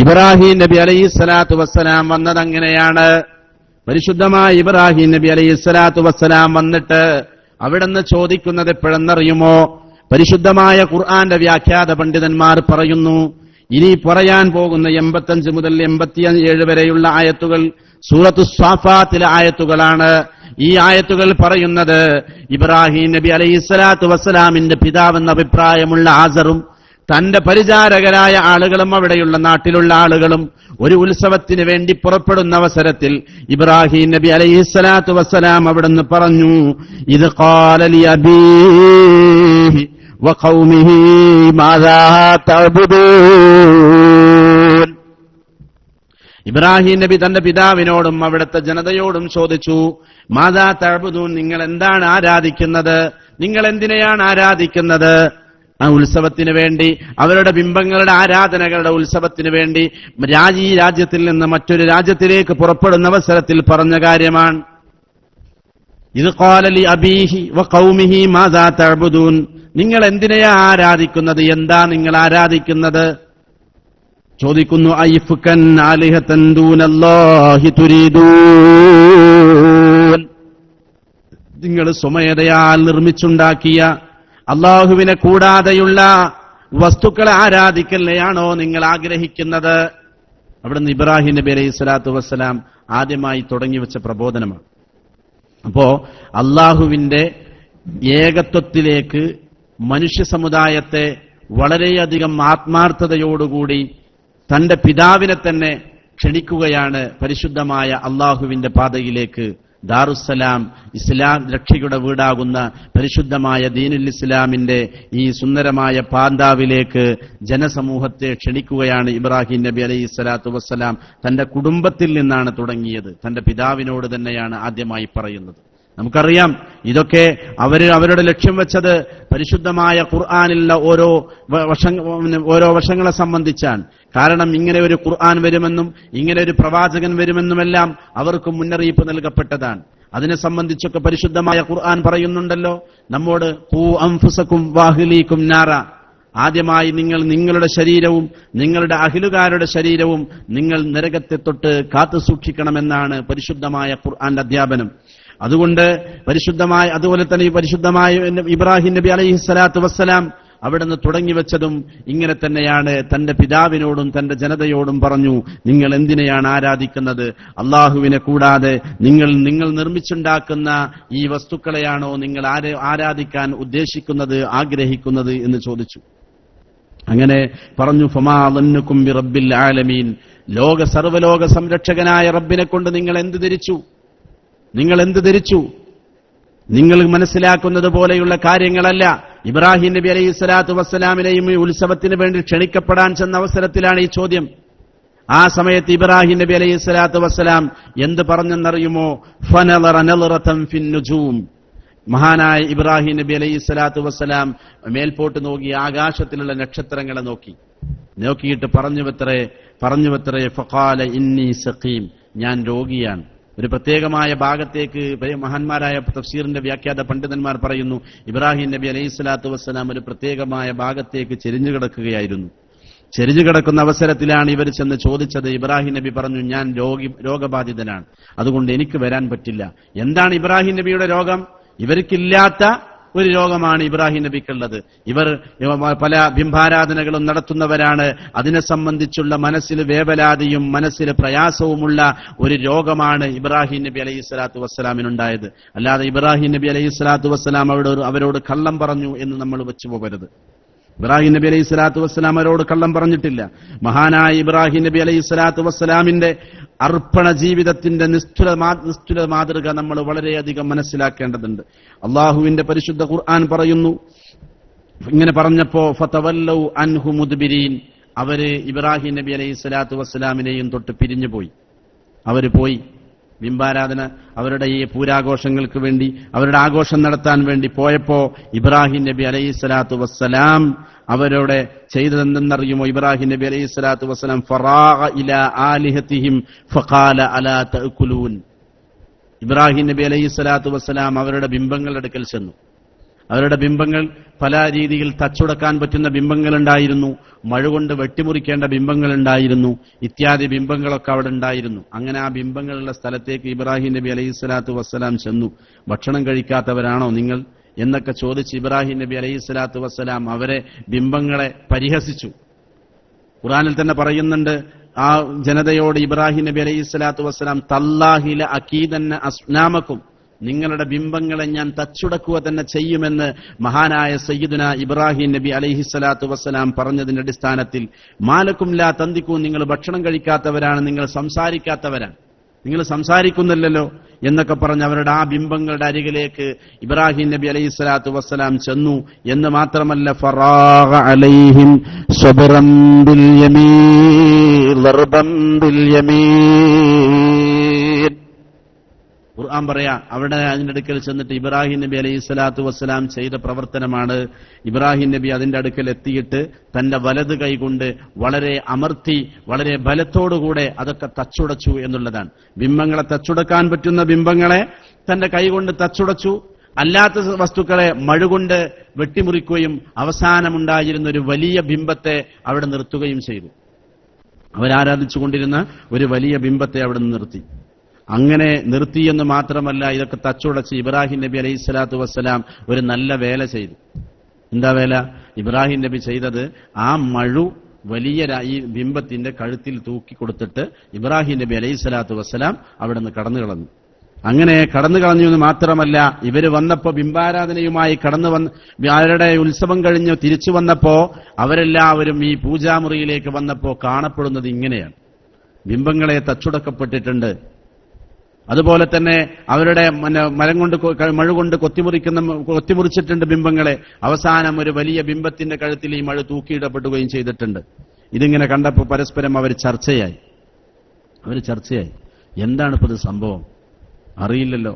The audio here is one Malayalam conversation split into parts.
ഇബ്രാഹിം നബി അലൈഹിസ്സലാത്തു വസ്സലാം വന്നതങ്ങനെയാണ്. പരിശുദ്ധമായ ഇബ്രാഹിം നബി അലൈഹിസ്സലാത്തു വസ്സലാം വന്നിട്ട് അവിടുന്ന് ചോദിക്കുന്നത് എപ്പോഴെന്നറിയുമോ? പരിശുദ്ധമായ ഖുർആന്റെ വ്യാഖ്യാത പണ്ഡിതന്മാർ പറയുന്നു, ഇനി പറയാൻ പോകുന്ന 85 മുതൽ 87 വരെയുള്ള ആയത്തുകൾ സൂറത്തു സ്വാഫാത്തിലെ ആയത്തുകളാണ്. ഈ ആയത്തുകൾ പറയുന്നത് ഇബ്രാഹിം നബി അലൈഹിസ്സലാത്തു വസ്സലാമിന്റെ പിതാവെന്ന അഭിപ്രായമുള്ള ആസറും തന്റെ പരിചാരകരായ ആളുകളും അവിടെയുള്ള നാട്ടിലുള്ള ആളുകളും ഒരു ഉത്സവത്തിന് വേണ്ടി പുറപ്പെടുന്ന അവസരത്തിൽ ഇബ്രാഹിം നബി അലൈഹിസ്സലാത്തു വസ്സലാം അവിടുന്ന് പറഞ്ഞു, ഇത് ഖാല ലി അബീഹി വഖൗമിഹി മാദാ തഅബുദൂൻ. ഇബ്രാഹിം നബി തന്റെ പിതാവിനോടും അവിടുത്തെ ജനതയോടും ചോദിച്ചു, മാദാ തഅബുദൂൻ, നിങ്ങൾ എന്താണ് ആരാധിക്കുന്നത്? നിങ്ങൾ എന്തിനെയാണ് ആരാധിക്കുന്നത്? ആ ഉത്സവത്തിന് വേണ്ടി, അവരുടെ ബിംബങ്ങളുടെ ആരാധനകളുടെ ഉത്സവത്തിന് വേണ്ടി ഈ രാജ്യത്തിൽ നിന്ന് മറ്റൊരു രാജ്യത്തിലേക്ക് പുറപ്പെടുന്ന അവസരത്തിൽ പറഞ്ഞ കാര്യമാണ്. ഇത് ഖാല ലി അബീഹി വഖൗമിഹി മാദാ തഅബുദൂൻ, നിങ്ങൾ എന്തിനെയാ ആരാധിക്കുന്നത്? എന്താ നിങ്ങൾ ആരാധിക്കുന്നത്? ചോദിക്കുന്നു, അയ്ഫുകൻ ആലിഹതൻ ദൂനല്ലാഹി തുരീദൂൻ, നിങ്ങൾ സ്വമേധയാൽ നിർമ്മിച്ചുണ്ടാക്കിയ അള്ളാഹുവിനെ കൂടാതെയുള്ള വസ്തുക്കളെ ആരാധിക്കലെയാണോ നിങ്ങൾ ആഗ്രഹിക്കുന്നത്? അവിടുന്ന് ഇബ്രാഹിം നബി അലൈഹി സ്വലാത്തു വസ്സലാം ആദ്യമായി തുടങ്ങിവെച്ച പ്രബോധനമാണ്. അപ്പോ അള്ളാഹുവിന്റെ ഏകത്വത്തിലേക്ക് മനുഷ്യ സമുദായത്തെ വളരെയധികം ആത്മാർത്ഥതയോടുകൂടി തന്റെ പിതാവിനെ തന്നെ ക്ഷണിക്കുകയാണ് പരിശുദ്ധമായ അള്ളാഹുവിന്റെ പാതയിലേക്ക്. ദാറുസ്സലാം, ഇസ്ലാം രക്ഷയുടെ വീടാകുന്ന പരിശുദ്ധമായ ദീനുൽ ഇസ്ലാമിന്റെ ഈ സുന്ദരമായ പാന്താവിലേക്ക് ജനസമൂഹത്തെ ക്ഷണിക്കുകയാണ് ഇബ്രാഹിം നബി അലൈഹി സ്വലാത്തു വസ്സലാം. തന്റെ കുടുംബത്തിൽ നിന്നാണ് തുടങ്ങിയത്, തന്റെ പിതാവിനോട് തന്നെയാണ് ആദ്യമായി പറയുന്നത്. നമുക്കറിയാം, ഇതൊക്കെ അവരുടെ ലക്ഷ്യം വെച്ചത് പരിശുദ്ധമായ ഖുർആനിലുള്ള ഓരോ വശങ്ങളെ സംബന്ധിച്ചാണ്. കാരണം ഇങ്ങനെ ഒരു ഖുർആൻ വരുമെന്നും ഇങ്ങനെ ഒരു പ്രവാചകൻ വരുമെന്നുമെല്ലാം അവർക്ക് മുന്നറിയിപ്പ് നൽകപ്പെട്ടതാണ്. അതിനെ സംബന്ധിച്ചൊക്കെ പരിശുദ്ധമായ ഖുർആൻ പറയുന്നുണ്ടല്ലോ, നമ്മോട് ഖൂ അൻഫുസകും വഅഹ്ലീകും നാറ, ആദ്യമായി നിങ്ങൾ നിങ്ങളുടെ ശരീരവും നിങ്ങളുടെ അഹ്ലുകാരുടെ ശരീരവും നിങ്ങൾ നരകത്തെ തൊട്ട് കാത്തു സൂക്ഷിക്കണമെന്നാണ് പരിശുദ്ധമായ ഖുർആന്റെ അധ്യാപനം. അതുകൊണ്ട് അതുപോലെ തന്നെ ഈ പരിശുദ്ധമായ ഇബ്രാഹിം നബി അലൈഹി സ്വലാത്തു വസ്സലാം അവിടുന്ന് തുടങ്ങിവെച്ചതും ഇങ്ങനെ തന്നെയാണ്. തന്റെ പിതാവിനോടും തന്റെ ജനതയോടും പറഞ്ഞു, നിങ്ങൾ എന്തിനെയാണ് ആരാധിക്കുന്നത്? അള്ളാഹുവിനെ കൂടാതെ നിങ്ങൾ നിർമ്മിച്ചുണ്ടാക്കുന്ന ഈ വസ്തുക്കളെയാണോ നിങ്ങൾ ആരാധിക്കാൻ ഉദ്ദേശിക്കുന്നത്, ആഗ്രഹിക്കുന്നത് എന്ന് ചോദിച്ചു. അങ്ങനെ പറഞ്ഞു, ഫമാ ളന്നുകും ബിറബ്ബിൽ ആലമീൻ, സർവ്വലോക സംരക്ഷകനായ റബ്ബിനെ കൊണ്ട് നിങ്ങൾ എന്ത് ധരിച്ചു? നിങ്ങൾ മനസ്സിലാക്കുന്നത് പോലെയുള്ള കാര്യങ്ങളല്ല. ഇബ്രാഹിം നബി അലൈഹി സ്വലാത്തു വസ്സലാമിനെയും ഈ ഉത്സവത്തിന് വേണ്ടി ക്ഷണിക്കപ്പെടാൻ ചെന്ന അവസരത്തിലാണ് ഈ ചോദ്യം. ആ സമയത്ത് ഇബ്രാഹിം നബി അലൈഹി സ്വലാത്തു വസ്സലാം എന്ത് പറഞ്ഞെന്നറിയുമോ? ഫനളറ നളറതൻ ഫിന്നുജൂം, മഹാനായ ഇബ്രാഹിം നബി അലൈഹി സ്വലാത്തു വസ്സലാം മേൽപോട്ട് നോക്കി ആകാശത്തിലുള്ള നക്ഷത്രങ്ങളെ നോക്കിയിട്ട് പറഞ്ഞുവത്രേ ഫഖാല ഇന്നി സഖീം, ഞാൻ രോഗിയാണ്. ഒരു പ്രത്യേകമായ ഭാഗത്തേക്ക് മഹാന്മാരായ തഫ്സീറിന്റെ വ്യാഖ്യാത പണ്ഡിതന്മാർ പറയുന്നു, ഇബ്രാഹിം നബി അലൈഹി സ്വലാത്തു വസ്സലാം ഒരു പ്രത്യേകമായ ഭാഗത്തേക്ക് ചെരിഞ്ഞു കിടക്കുകയായിരുന്നു. ചെരിഞ്ഞു കിടക്കുന്ന അവസരത്തിലാണ് ഇവർ ചെന്ന് ചോദിച്ചത്. ഇബ്രാഹിം നബി പറഞ്ഞു, ഞാൻ രോഗബാധിതനാണ്, അതുകൊണ്ട് എനിക്ക് വരാൻ പറ്റില്ല. എന്താണ് ഇബ്രാഹിം നബിയുടെ രോഗം? ഇവർക്കില്ലാത്ത ഒരു രോഗമാണ് ഇബ്രാഹിം നബിക്കുള്ളത്. ഇവർ പല ബിംബാരാധനകളും നടത്തുന്നവരാണ്. അതിനെ സംബന്ധിച്ചുള്ള മനസ്സിൽ വേവലാതിയും മനസ്സിൽ പ്രയാസവുമുള്ള ഒരു രോഗമാണ് ഇബ്രാഹിം നബി അലൈഹി സ്വലാത്തു വസ്സലാമിനുണ്ടായത്. അല്ലാതെ ഇബ്രാഹിം നബി അലൈഹി സ്വലാത്തു വസ്സലാം അവരോട് കള്ളം പറഞ്ഞു എന്ന് നമ്മൾ വെച്ചു പോകരുത്. ഇബ്രാഹിം നബി അലൈഹി സ്വലാത്തു വസ്സലാം അവരോട് കള്ളം പറഞ്ഞിട്ടില്ല. മഹാനായ ഇബ്രാഹിം നബി അലൈഹി സ്വലാത്തു വസ്സലാമിന്റെ അർപ്പണ ജീവിതത്തിന്റെ നിസ്തുല മാതൃക നമ്മൾ വളരെയധികം മനസ്സിലാക്കേണ്ടതുണ്ട്. അള്ളാഹുവിന്റെ പരിശുദ്ധ ഖുർആൻ പറയുന്നു, ഇങ്ങനെ പറഞ്ഞപ്പോ ഫതവല്ലൗ അൻഹു മുദ്ബിരീൻ, അവര് ഇബ്രാഹിം നബി അലൈഹി സ്വലാത്തു വസ്സലാമിനെയും തൊട്ട് പിരിഞ്ഞുപോയി. അവര് പോയി ബിംബാരാധന, അവരുടെ ഈ പൂരാഘോഷങ്ങൾക്ക് വേണ്ടി, അവരുടെ ആഘോഷം നടത്താൻ വേണ്ടി പോയപ്പോ ഇബ്രാഹിം നബി അലൈഹി സ്വലാത്തു വസ്സലാം അവരോട് ചെയ്തതെന്തെന്നറിയുമോ? ഇബ്രാഹിം നബി അലൈഹി സ്വലാത്തു വസ്സലാം ഫറാഗ ഇലാ ആലിഹതിഹിം ഫഖാല അലാ തഅകുലൂൻ, ഇബ്രാഹിം നബി അലൈഹി സ്വലാത്തു വസ്സലാം അവരുടെ ബിംബങ്ങളുടെ അടുക്കൽ ചെന്നു. അവരുടെ ബിംബങ്ങൾ പല രീതിയിൽ തച്ചുടക്കാൻ പറ്റുന്ന ബിംബങ്ങളുണ്ടായിരുന്നു, മഴുകൊണ്ട് വെട്ടിമുറിക്കേണ്ട ബിംബങ്ങളുണ്ടായിരുന്നു, ഇത്യാദി ബിംബങ്ങളൊക്കെ അവിടെ ഉണ്ടായിരുന്നു. അങ്ങനെ ആ ബിംബങ്ങളുള്ള സ്ഥലത്തേക്ക് ഇബ്രാഹിം നബി അലൈഹിസ്സലാത്തു വസ്സലാം ചെന്നു. ഭക്ഷണം കഴിക്കാത്തവരാണോ നിങ്ങൾ എന്നൊക്കെ ചോദിച്ച് ഇബ്രാഹിം നബി അലൈഹിസ്സലാത്തു വസ്സലാം അവരെ ബിംബങ്ങളെ പരിഹസിച്ചു. ഖുർആനിൽ തന്നെ പറയുന്നുണ്ട് ആ ജനതയോട് ഇബ്രാഹിം നബി അലൈഹിസ്സലാത്തു വസ്സലാം തല്ലാഹില അകീദന്ന അസ്നാമക്കും, നിങ്ങളുടെ ബിംബങ്ങളെ ഞാൻ തച്ചുടക്കുക തന്നെ ചെയ്യുമെന്ന് മഹാനായ സയ്യിദുന ഇബ്രാഹിം നബി അലൈഹിസ്സലാത്തു വസ്സലാം പറഞ്ഞതിന്റെ അടിസ്ഥാനത്തിൽ മാലക്കും ലാ തന്തിക്കൂ, നിങ്ങൾ ഭക്ഷണം കഴിക്കാത്തവരാണ്, നിങ്ങൾ സംസാരിക്കാത്തവരാണ്, നിങ്ങൾ സംസാരിക്കുന്നില്ലല്ലോ എന്നൊക്കെ പറഞ്ഞ് അവരുടെ ആ ബിംബങ്ങളുടെ അരികിലേക്ക് ഇബ്രാഹിം നബി അലൈഹിസ്സലാത്തു വസ്സലാം ചെന്നു. എന്ന് മാത്രമല്ല ഫറാഗ അലൈഹിം സ്വബ്റൻ ബിൽ യമീൻ ദർബൻ ബിൽ യമീൻ. ഖുർആൻ പറയാ അവിടെ അതിന്റെ അടുക്കൽ ചെന്നിട്ട് ഇബ്രാഹിം നബി അലൈഹിസ്സലാത്തു വസ്സലാം ചെയ്ത പ്രവർത്തനമാണ്. ഇബ്രാഹിം നബി അതിന്റെ അടുക്കൽ എത്തിയിട്ട് തന്റെ വലത് കൈകൊണ്ട് വളരെ അമർത്തി വളരെ ബലത്തോടുകൂടെ അതൊക്കെ തച്ചുടച്ചു എന്നുള്ളതാണ്. ബിംബങ്ങളെ തച്ചുടക്കാൻ പറ്റുന്ന ബിംബങ്ങളെ തന്റെ കൈകൊണ്ട് തച്ചുടച്ചു, അല്ലാത്ത വസ്തുക്കളെ മഴുകൊണ്ട് വെട്ടിമുറിക്കുകയും അവസാനമുണ്ടായിരുന്ന ഒരു വലിയ ബിംബത്തെ അവിടെ നിർത്തുകയും ചെയ്തു. അവരാരാധിച്ചുകൊണ്ടിരുന്ന ഒരു വലിയ ബിംബത്തെ അവിടെ നിർത്തി. അങ്ങനെ നിർത്തിയെന്ന് മാത്രമല്ല, ഇതൊക്കെ തച്ചുടച്ച് ഇബ്രാഹിം നബി അലൈഹിസ്സലാത്തു വസ്സലാം ഒരു നല്ല വേല ചെയ്തു. എന്താ വേല? ഇബ്രാഹിം നബി ചെയ്തത് ആ മഴു വലിയ ഈ ബിംബത്തിന്റെ കഴുത്തിൽ തൂക്കി കൊടുത്തിട്ട് ഇബ്രാഹിം നബി അലൈഹിസ്സലാത്തു വസ്സലാം അവിടെ നിന്ന് കടന്നു കളഞ്ഞു. അങ്ങനെ കടന്നു കളഞ്ഞു എന്ന് മാത്രമല്ല, ഇവര് വന്നപ്പോ ബിംബാരാധനയുമായി കടന്നു വന്ന് അവരുടെ ഉത്സവം കഴിഞ്ഞ് തിരിച്ചു വന്നപ്പോ അവരെല്ലാവരും ഈ പൂജാമുറിയിലേക്ക് വന്നപ്പോ കാണപ്പെടുന്നത് ഇങ്ങനെയാണ്. ബിംബങ്ങളെ തച്ചുടക്കപ്പെട്ടിട്ടുണ്ട്. അതുപോലെ തന്നെ അവരുടെ മരം കൊണ്ട് മഴ കൊണ്ട് കൊത്തിമുറിച്ചിട്ടുണ്ട് ബിംബങ്ങളെ. അവസാനം ഒരു വലിയ ബിംബത്തിന്റെ കഴുത്തിൽ ഈ മഴ തൂക്കിയിടപ്പെടുകയും ചെയ്തിട്ടുണ്ട്. ഇതിങ്ങനെ കണ്ടപ്പോൾ പരസ്പരം അവർ ചർച്ചയായി. എന്താണിപ്പോ ഇത് സംഭവം? അറിയില്ലല്ലോ.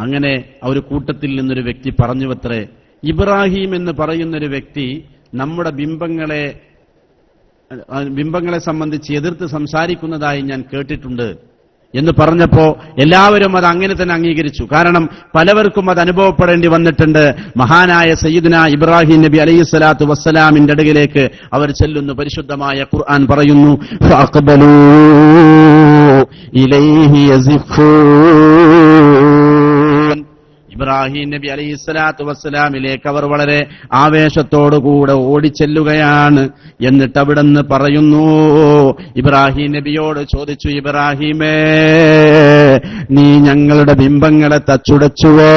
അങ്ങനെ ഒരു കൂട്ടത്തിൽ നിന്നൊരു വ്യക്തി പറഞ്ഞുവത്രേ, ഇബ്രാഹിം എന്ന് പറയുന്നൊരു വ്യക്തി നമ്മുടെ ബിംബങ്ങളെ സംബന്ധിച്ച് എതിർത്ത് സംസാരിക്കുന്നതായി ഞാൻ കേട്ടിട്ടുണ്ട് എന്ന് പറഞ്ഞപ്പോ എല്ലാവരും അത് അങ്ങനെ തന്നെ അംഗീകരിച്ചു. കാരണം പലവർക്കും അത് അനുഭവപ്പെടേണ്ടി വന്നിട്ടുണ്ട്. മഹാനായ സയ്യിദുന ഇബ്രാഹിം നബി അലൈഹിസ്സലാത്തു വസ്സലാമിന്റെ അടുകിലേക്ക് അവർ ചെല്ലുന്നു. പരിശുദ്ധമായ ഖുർആൻ പറയുന്നു, ഫഅഖ്ബലൂ ഇലൈഹി യസിഫൂൻ. ഇബ്രാഹിം നബി അലൈഹിസ്സലാത്തു വസ്സലാമിലേക്ക് അവർ വളരെ ആവേശത്തോടുകൂടെ ഓടിച്ചെല്ലുകയാണ്. എന്നിട്ട് അവിടുന്ന് പറയുന്നു, ഇബ്രാഹിം നബിയോട് ചോദിച്ചു, ഇബ്രാഹിമേ, നീ ഞങ്ങളുടെ ബിംബങ്ങളെ തച്ചുടച്ചുവോ?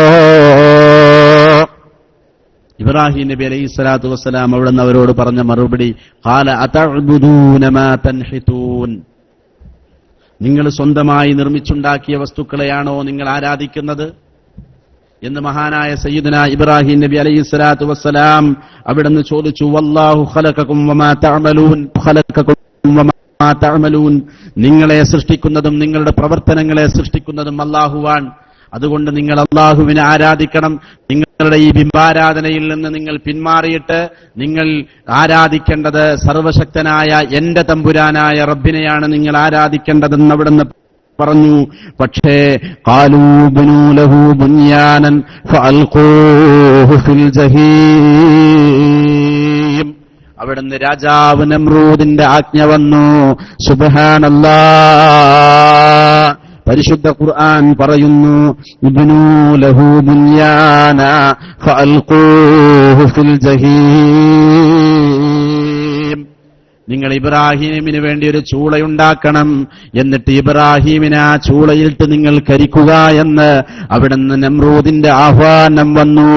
ഇബ്രാഹിം നബി അലൈഹിസ്സലാത്തു വസ്സലാം അവിടുന്ന് അവരോട് പറഞ്ഞ മറുപടി, ഖാല അതഅ്ബുദൂന മാ തൻഹിതൂൻ. നിങ്ങൾ സ്വന്തമായി നിർമ്മിച്ചുണ്ടാക്കിയ വസ്തുക്കളെയാണോ നിങ്ങൾ ആരാധിക്കുന്നത് എന്ന് മഹാനായ സയ്യിദുന ഇബ്രാഹിം നബി അലൈഹിസ്സലാത്തു വസ്സലാം അവിടുന്ന് ചോദിച്ചു. വല്ലാഹു ഖലഖകും വമാ തഅമലൂൻ. നിങ്ങളെ സൃഷ്ടിക്കുന്നതും നിങ്ങളുടെ പ്രവർത്തനങ്ങളെ സൃഷ്ടിക്കുന്നതും അല്ലാഹുവാൻ. അതുകൊണ്ട് നിങ്ങൾ അല്ലാഹുവിനെ ആരാധിക്കണം. നിങ്ങളുടെ ഈ ബിംബാരാധനയിൽ നിന്ന് നിങ്ങൾ പിന്മാറിയിട്ട് നിങ്ങൾ ആരാധിക്കേണ്ടത് സർവശക്തനായ എന്റെ തമ്പുരാനായ റബ്ബിനെയാണ് നിങ്ങൾ ആരാധിക്കേണ്ടതെന്ന് അവിടുന്ന് പറഞ്ഞു. പക്ഷേ ഖാലൂ ബനൂ ലഹു ബുനിയാനൻ ഫഅൽഖൂഹു ഫിൽ ജഹീം. അവിടുന്ന് രാജാവ് നമ്രൂദിന്റെ ആജ്ഞ വന്നു. സുബ്ഹാനല്ലാഹ്. പരിശുദ്ധ ഖുർആൻ പറയുന്നു, ഇബ്നൂ ലഹു ബുനിയാന ഫഅൽഖൂഹു ഫിൽ ജഹീം. നിങ്ങൾ ഇബ്രാഹീമിന് വേണ്ടി ഒരു ചൂളയുണ്ടാക്കണം, എന്നിട്ട് ഇബ്രാഹീമിനെ ആ ചൂളയിലിട്ട് നിങ്ങൾ കരിക്കുക എന്ന് അവിടുന്ന് നമ്രൂദിന്റെ ആഹ്വാനം വന്നു.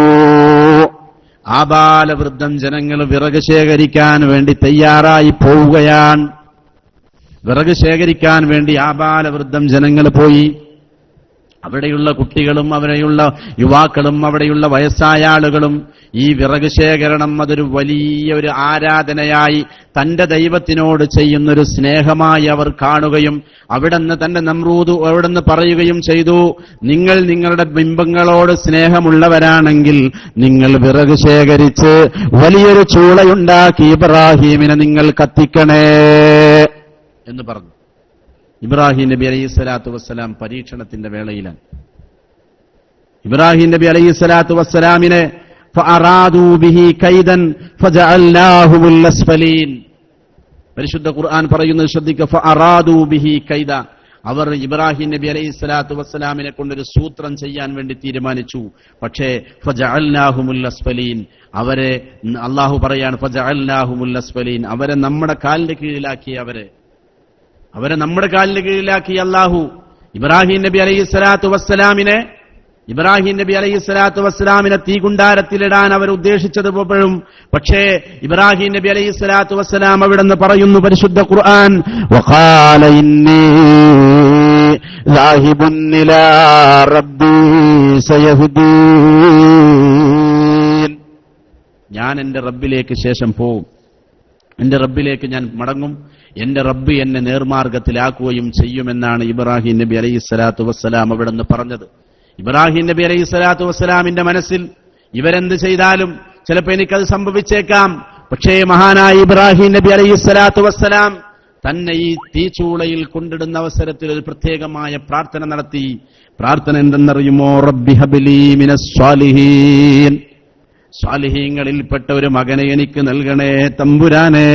ആബാലവൃദ്ധം ജനങ്ങൾ വിറക് ശേഖരിക്കാൻ വേണ്ടി തയ്യാറായി പോവുകയാണ്. വിറക് ശേഖരിക്കാൻ വേണ്ടി ആബാലവൃദ്ധം ജനങ്ങൾ പോയി. അവിടെയുള്ള കുട്ടികളും അവിടെയുള്ള യുവാക്കളും അവിടെയുള്ള വയസ്സായ ആളുകളും ഈ വിറക് ശേഖരണം അതൊരു വലിയ ഒരു ആരാധനയായി തന്റെ ദൈവത്തിനോട് ചെയ്യുന്നൊരു സ്നേഹമായി അവർ കാണുകയും അവിടുന്ന് തന്റെ നമ്രൂദ് അവിടുന്ന് പറയുകയും ചെയ്തു, നിങ്ങൾ നിങ്ങളുടെ ബിംബങ്ങളോട് സ്നേഹമുള്ളവരാണെങ്കിൽ നിങ്ങൾ വിറക് ശേഖരിച്ച് വലിയൊരു ചൂളയുണ്ടാക്കി ഇബ്രാഹീമിനെ നിങ്ങൾ കത്തിക്കണേ എന്ന് പറഞ്ഞു. ഇബ്രാഹിം നബി അലൈഹിസ്സലാത്തു വസ്സലാം പരീക്ഷണത്തിന്റെ വേളയിലാണ്. ഇബ്രാഹിം നബി അലൈഹിസ്സലാത്തു വസ്സലാമിനെ ഫഅറാദൂ ബിഹി കൈദൻ ഫജഅൽനാഹുമുൽ അസ്ഫലീൻ. പരിശുദ്ധ ഖുർആൻ പറയുന്നത് ശ്രദ്ധിക്കുക. ഫഅറാദൂ ബിഹി കൈദ, അവർ ഇബ്രാഹിം നബി അലൈഹിസ്സലാത്തു വസ്സലാമിനെ കൊണ്ടൊരു സൂത്രം ചെയ്യാൻ വേണ്ടി തീരുമാനിച്ചു. പക്ഷേ ഫജഅൽനാഹുമുൽ അസ്ഫലീൻ, അവരെ അല്ലാഹു പറയാണ് ഫജഅൽനാഹുമുൽ അസ്ഫലീൻ, അവരെ നമ്മുടെ കാലിന്റെ കീഴിലാക്കി, അവരെ നമ്മുടെ കാലിന്റെ കീഴിലാക്കി അല്ലാഹു. ഇബ്രാഹിം നബി അലൈഹിസ്സലാത്തു വസ്സലാമിനെ തീകുണ്ടാരത്തിലിടാൻ അവർ ഉദ്ദേശിച്ചതുപോഴും, പക്ഷേ ഇബ്രാഹിം നബി അലൈഹിസ്സലാത്തു വസ്സലാം അവിടെന്ന് പറയുന്നു പരിശുദ്ധ ഖുർആൻ, വഖാല ഇന്നി ളാഹിബുൻ ഇലാ റബ്ബി സയഹ്ദീൻ, ഞാൻ എന്റെ റബ്ബിലേക്ക് ശേഷം പോവും, എന്റെ റബ്ബിലേക്ക് ഞാൻ മടങ്ങും, എന്റെ റബ്ബ് എന്നെ നേർമാർഗത്തിലാക്കുകയും ചെയ്യുമെന്നാണ് ഇബ്രാഹിം നബി അലൈഹിസ്സലാത്തു വസ്സലാം അവിടെന്ന് പറഞ്ഞത്. ഇബ്രാഹിം നബി അലൈഹിസ്സലാത്തു വസ്സലാമിന്റെ മനസ്സിൽ ഇവരെന്ത് ചെയ്താലും ചിലപ്പോൾ എനിക്കത് സംഭവിച്ചേക്കാം, പക്ഷേ മഹാനായ ഇബ്രാഹിം നബി അലൈഹിസ്സലാത്തു വസ്സലാം തന്നെ ഈ തീച്ചൂളയിൽ കൊണ്ടിടുന്ന അവസരത്തിൽ ഒരു പ്രത്യേകമായ പ്രാർത്ഥന നടത്തി. പ്രാർത്ഥന എന്തെന്നറിയുമോ? റബ്ബി ഹബ്ലി മിനസ് സ്വാലിഹീൻ, സ്വാലിഹീങ്ങളിൽപ്പെട്ട ഒരു മകനെ എനിക്ക് നൽകണേ തമ്പുരാനേ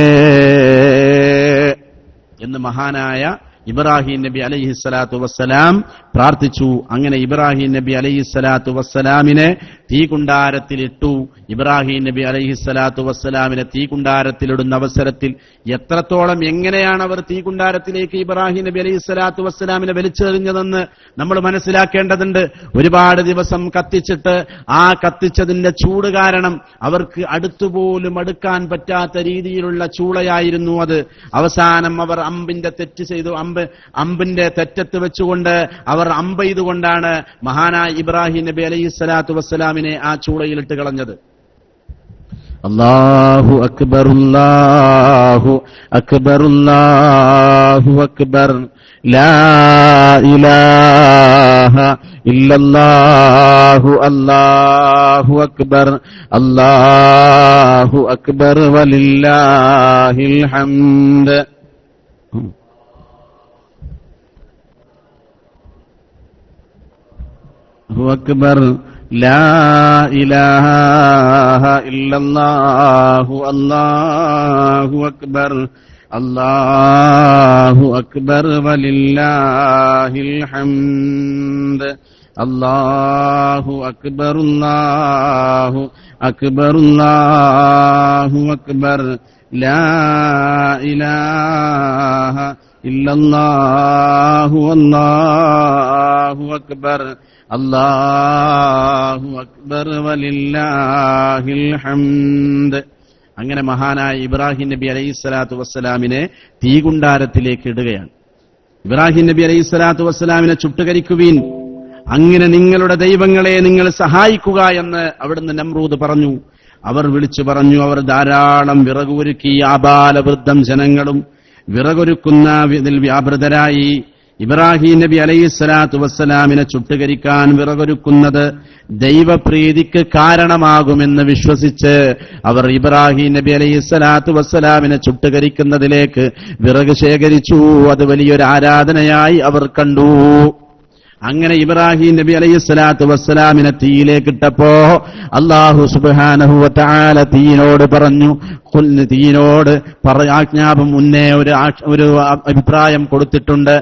എന്ന് മഹാനായ ഇബ്രാഹിം നബി അലൈഹിസ്സലാത്തു വസ്സലാം പ്രാർത്ഥിച്ചു. അങ്ങനെ ഇബ്രാഹിം നബി അലൈഹിസ്സലാത്തു വസ്സലാമിനെ തീകുണ്ടാരത്തിലിട്ടു. ഇബ്രാഹിം നബി അലൈഹിസ്സലാത്തു വസ്സലാമിനെ തീകുണ്ടാരത്തിലിടുന്ന അവസരത്തിൽ എത്രത്തോളം എങ്ങനെയാണ് അവർ തീകുണ്ടാരത്തിലേക്ക് ഇബ്രാഹിം നബി അലൈഹിസ്സലാത്തു വസ്സലാമിനെ വലിച്ചെറിഞ്ഞതെന്ന് നമ്മൾ മനസ്സിലാക്കേണ്ടതുണ്ട്. ഒരുപാട് ദിവസം കത്തിച്ചിട്ട് ആ കത്തിച്ചതിന്റെ ചൂട് കാരണം അവർക്ക് അടുത്തുപോലും അടുക്കാൻ പറ്റാത്ത രീതിയിലുള്ള ചൂളയായിരുന്നു അത്. അവസാനം അവർ അമ്പിന്റെ തെറ്റ് ചെയ്തു, അമ്പിന്റെ തെറ്റത്ത് വെച്ചുകൊണ്ട് അവർ അമ്പെയ്തുകൊണ്ടാണ് മഹാനായ ഇബ്രാഹിം നബി അലൈഹിസ്സലാത്തു വസ്സലാമിനെ ആ ചൂളയിലിട്ട് കളഞ്ഞത്. അല്ലാഹു അക്ബർ, അല്ലാഹു അക്ബർ, അല്ലാഹു അക്ബർ, ലാ ഇലാഹ ഇല്ലല്ലാഹു, അല്ലാഹു അക്ബർ, അല്ലാഹു അക്ബർ വലില്ലാഹിൽ ഹംദ്. അല്ലാഹു അക്ബർ, ലാ ഇലാഹ ഇല്ലല്ലാഹു, അല്ലാഹു അക്ബർ, അല്ലാഹു അക്ബർ വലില്ലാഹിൽ ഹംദ്. അല്ലാഹു അക്ബർ, അല്ലാഹു അക്ബർ, അല്ലാഹു അക്ബർ, ലാ ഇലാഹ ഇല്ലല്ലാഹു, അല്ലാഹു അക്ബർ, അല്ലാഹു അക്ബർ വലില്ലാഹിൽ ഹംദ്. അങ്ങനെ മഹാനായ ഇബ്രാഹിം നബി അലൈഹിസ്സലാത്തു വസ്സലാമിനെ തീകുണ്ടാരത്തിലേക്ക് ഇടുകയാണ്. ഇബ്രാഹിം നബി അലൈഹിസ്സലാത്തു വസ്സലാമിനെ ചുട്ടുകരിക്കുവീൻ, അങ്ങനെ നിങ്ങളുടെ ദൈവങ്ങളെ നിങ്ങൾ സഹായിക്കുക എന്ന് അവിടുന്ന് നമ്രൂദ് പറഞ്ഞു. അവർ വിളിച്ചു പറഞ്ഞു. അവർ ധാരാളം വിറകൊരുക്കി, ആബാലവൃദ്ധം ജനങ്ങളും വിറകൊരുക്കുന്നതിൽ വ്യാപൃതരായി. ഇബ്രാഹിം നബി അലൈഹിസ്സലാത്തു വസ്സലാമിനെ ചുട്ടുകരിക്കാൻ വിറകൊരുക്കുന്നത് ദൈവപ്രീതിക്ക് കാരണമാകുമെന്ന് വിശ്വസിച്ച് അവർ ഇബ്രാഹിം നബി അലൈഹിസ്സലാത്തു വസ്സലാമിനെ ചുട്ടുകരിക്കുന്നതിലേക്ക് വിറക് ശേഖരിച്ചു. അത് വലിയൊരു ആരാധനയായി അവർ കണ്ടു. അങ്ങനെ ഇബ്രാഹിം നബി അലൈഹിസ്സലാത്തു വസ്സലാമിനെ തീയിലേക്കിട്ടപ്പോ അല്ലാഹു സുബ്ഹാനഹു വ തആല തീയിനോട് പറഞ്ഞു, തീയിനോട് ആജ്ഞാപം മുന്നേ ഒരു അഭിപ്രായം കൊടുത്തിട്ടുണ്ട്,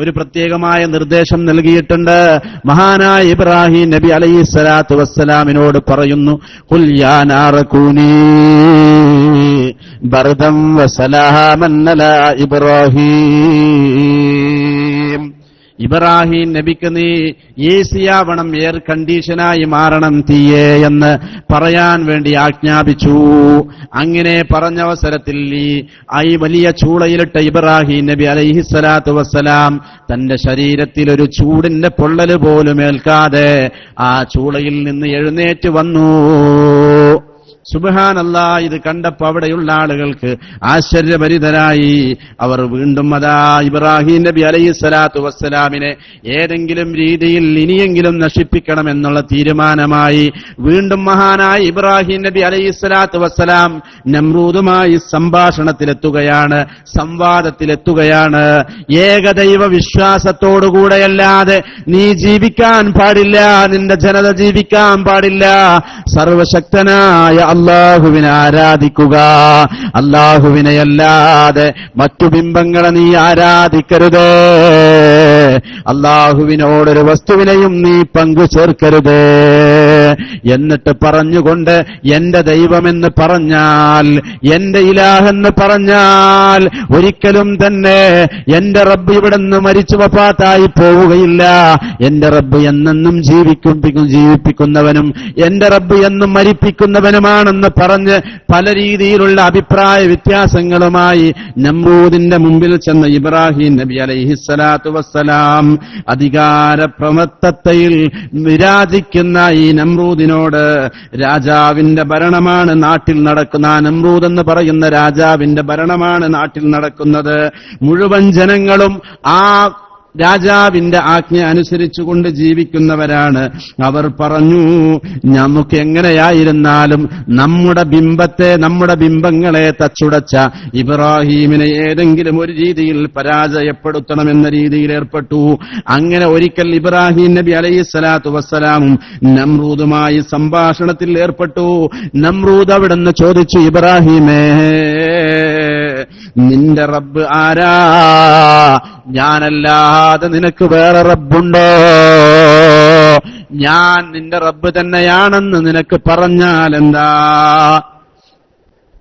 ഒരു പ്രത്യേകമായ നിർദ്ദേശം നൽകിയിട്ടുണ്ട്. മഹാനായ ഇബ്രാഹിം നബി അലൈഹിസ്സലാത്തു വസ്സലാമിനോട് പറയുന്നു, ഖുൽ യാ നാറ കൂനീ ബർദൻ വസലാമൻ അലാ ഇബ്രാഹിം. ഇബ്രാഹിം നബിക്ക് നീ ഏസിയാവണം, എയർ കണ്ടീഷനായി മാറണം തീയെ എന്ന് പറയാൻ വേണ്ടി ആജ്ഞാപിച്ചു. അങ്ങനെ പറഞ്ഞ അവസരത്തിൽ ഈ വലിയ ചൂളയിലിട്ട ഇബ്രാഹിം നബി അലൈഹിസ്സലാത്തു വസ്സലാം തന്റെ ശരീരത്തിൽ ഒരു ചൂടിന്റെ പൊള്ളല് പോലും ഏൽക്കാതെ ആ ചൂളയിൽ നിന്ന് എഴുന്നേറ്റ് വന്നു. സുബ്ഹാനല്ലാഹ്. ഇത് കണ്ടപ്പോ അവിടെയുള്ള ആളുകൾക്ക് ആശ്ചര്യഭരിതരായി. അവർ വീണ്ടും അതാ ഇബ്രാഹിം നബി അലൈഹിസ്സലാത്തു വസ്സലാമിനെ ഏതെങ്കിലും രീതിയിൽ ഇനിയെങ്കിലും നശിപ്പിക്കണമെന്നുള്ള തീരുമാനമായി. വീണ്ടും മഹാനായ ഇബ്രാഹിം നബി അലൈഹിസ്സലാത്തു വസ്സലാം നമ്രൂദുമായി സംഭാഷണത്തിലെത്തുകയാണ്, സംവാദത്തിലെത്തുകയാണ്. ഏകദൈവ വിശ്വാസത്തോടുകൂടെയല്ലാതെ നീ ജീവിക്കാൻ പാടില്ല, നിന്റെ ജനത ജീവിക്കാൻ പാടില്ല. സർവശക്തനായ അല്ലാഹുവിനെ ആരാധിക്കുക, അല്ലാഹുവിനെയല്ലാതെ മറ്റു ബിംബങ്ങളെ നീ ആരാധിക്കരുത്. അല്ലാഹുവിനോടൊരു വസ്തുവിനെയും നീ പങ്കു ചേർക്കരുത്. എന്നിട്ട് പറഞ്ഞുകൊണ്ട് എന്റെ ദൈവമെന്ന് പറഞ്ഞാൽ, എന്റെ ഇലാഹെന്ന് പറഞ്ഞാൽ ഒരിക്കലും തന്നെ എന്റെ റബ്ബ് ഇവിടുന്ന് മരിച്ചു വഫാത്തായി പോവുകയില്ല. എന്റെ റബ്ബ് എന്നെന്നും ജീവിപ്പിക്കുന്നവനും എന്റെ റബ്ബ് എന്നും മരിപ്പിക്കുന്നവനുമാണെന്ന് പറഞ്ഞ് പല രീതിയിലുള്ള അഭിപ്രായ വ്യത്യാസങ്ങളുമായി നമ്രൂദിന്റെ മുമ്പിൽ ചെന്ന ഇബ്രാഹിം നബി അലൈഹിസ്സലാത്തു വസ്സലാം അധികാര പ്രമത്തതയിൽ വിരാജിക്കുന്ന ഈ നമ്രൂദിനോട്, രാജാവിന്റെ ഭരണമാണ് നാട്ടിൽ നടക്കുന്ന, നമ്രൂദ് എന്ന് പറയുന്ന രാജാവിന്റെ ഭരണമാണ് നാട്ടിൽ നടക്കുന്നത്. മുഴുവൻ ജനങ്ങളും ആ രാജാവിന്റെ ആജ്ഞ അനുസരിച്ചുകൊണ്ട് ജീവിക്കുന്നവരാണ്. അവർ പറഞ്ഞു, നമുക്ക് എങ്ങനെയായിരുന്നാലും നമ്മുടെ ബിംബങ്ങളെ തച്ചുടച്ച ഇബ്രാഹീമിനെ ഏതെങ്കിലും ഒരു രീതിയിൽ പരാജയപ്പെടുത്തണമെന്ന രീതിയിൽ ഏർപ്പെട്ടു. അങ്ങനെ ഒരിക്കൽ ഇബ്രാഹിം നബി അലൈഹിസ്സലാത്തു വസ്സലാമും നമ്രൂദുമായി സംഭാഷണത്തിൽ ഏർപ്പെട്ടു. നമ്രൂദ് അവിടുന്ന് ചോദിച്ചു, ഇബ്രാഹിമേ, നിന്റെ റബ്ബ് ആരാ? ഞാനല്ലാതെ നിനക്ക് വേറെ റബ്ബുണ്ടോ? ഞാൻ നിന്റെ റബ്ബ് തന്നെയാണെന്ന് നിനക്ക് പറഞ്ഞാൽ എന്താ?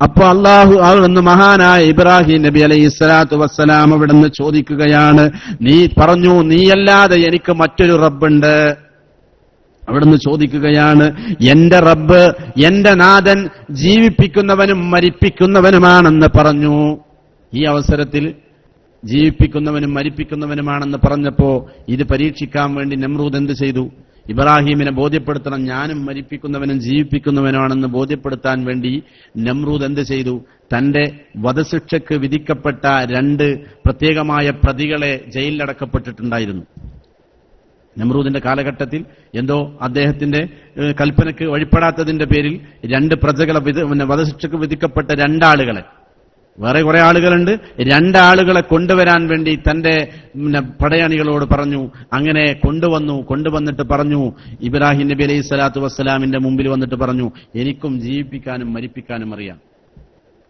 അപ്പൊ അവിടുന്ന് മഹാനായ ഇബ്രാഹിം നബി അലൈഹിസ്സലാത്തു വസ്സലാം അവിടുന്ന് ചോദിക്കുകയാണ്, നീ പറഞ്ഞു നീയല്ലാതെ എനിക്ക് മറ്റൊരു റബ്ബുണ്ട്. അവിടുന്ന് ചോദിക്കുകയാണ്, എന്റെ റബ്ബ്, എന്റെ നാഥൻ ജീവിപ്പിക്കുന്നവനും മരിപ്പിക്കുന്നവനുമാണെന്ന് പറഞ്ഞു. ഈ അവസരത്തിൽ ജീവിപ്പിക്കുന്നവനും മരിപ്പിക്കുന്നവനുമാണെന്ന് പറഞ്ഞപ്പോ ഇത് പരീക്ഷിക്കാൻ വേണ്ടി നമ്രൂദ് എന്ത് ചെയ്തു? ഇബ്രാഹീമിനെ ബോധ്യപ്പെടുത്തണം, ഞാനും മരിപ്പിക്കുന്നവനും ജീവിപ്പിക്കുന്നവനുമാണെന്ന് ബോധ്യപ്പെടുത്താൻ വേണ്ടി നമ്രൂദ് എന്ത് ചെയ്തു? തന്റെ വധശിക്ഷയ്ക്ക് വിധിക്കപ്പെട്ട 2 പ്രത്യേകമായ പ്രതികളെ ജയിലിലടക്കപ്പെട്ടിട്ടുണ്ടായിരുന്നു. നമ്രൂദിന്റെ കാലഘട്ടത്തിൽ എന്തോ അദ്ദേഹത്തിന്റെ കൽപ്പനയ്ക്ക് വഴിപ്പെടാത്തതിന്റെ പേരിൽ 2 പ്രജകളെ വധശിക്ഷയ്ക്ക് വിധിക്കപ്പെട്ട 2 ആളുകളെ, വേറെ കുറെ ആളുകളുണ്ട്, 2 ആളുകളെ കൊണ്ടുവരാൻ വേണ്ടി തന്റെ പടയാളികളോട് പറഞ്ഞു. അങ്ങനെ കൊണ്ടുവന്നിട്ട് പറഞ്ഞു, ഇബ്രാഹിം നബി അലൈഹി സ്വലാത്തു വസ്സലാമിന്റെ മുമ്പിൽ വന്നിട്ട് പറഞ്ഞു, എനിക്കും ജീവിപ്പിക്കാനും മരിപ്പിക്കാനും അറിയാം.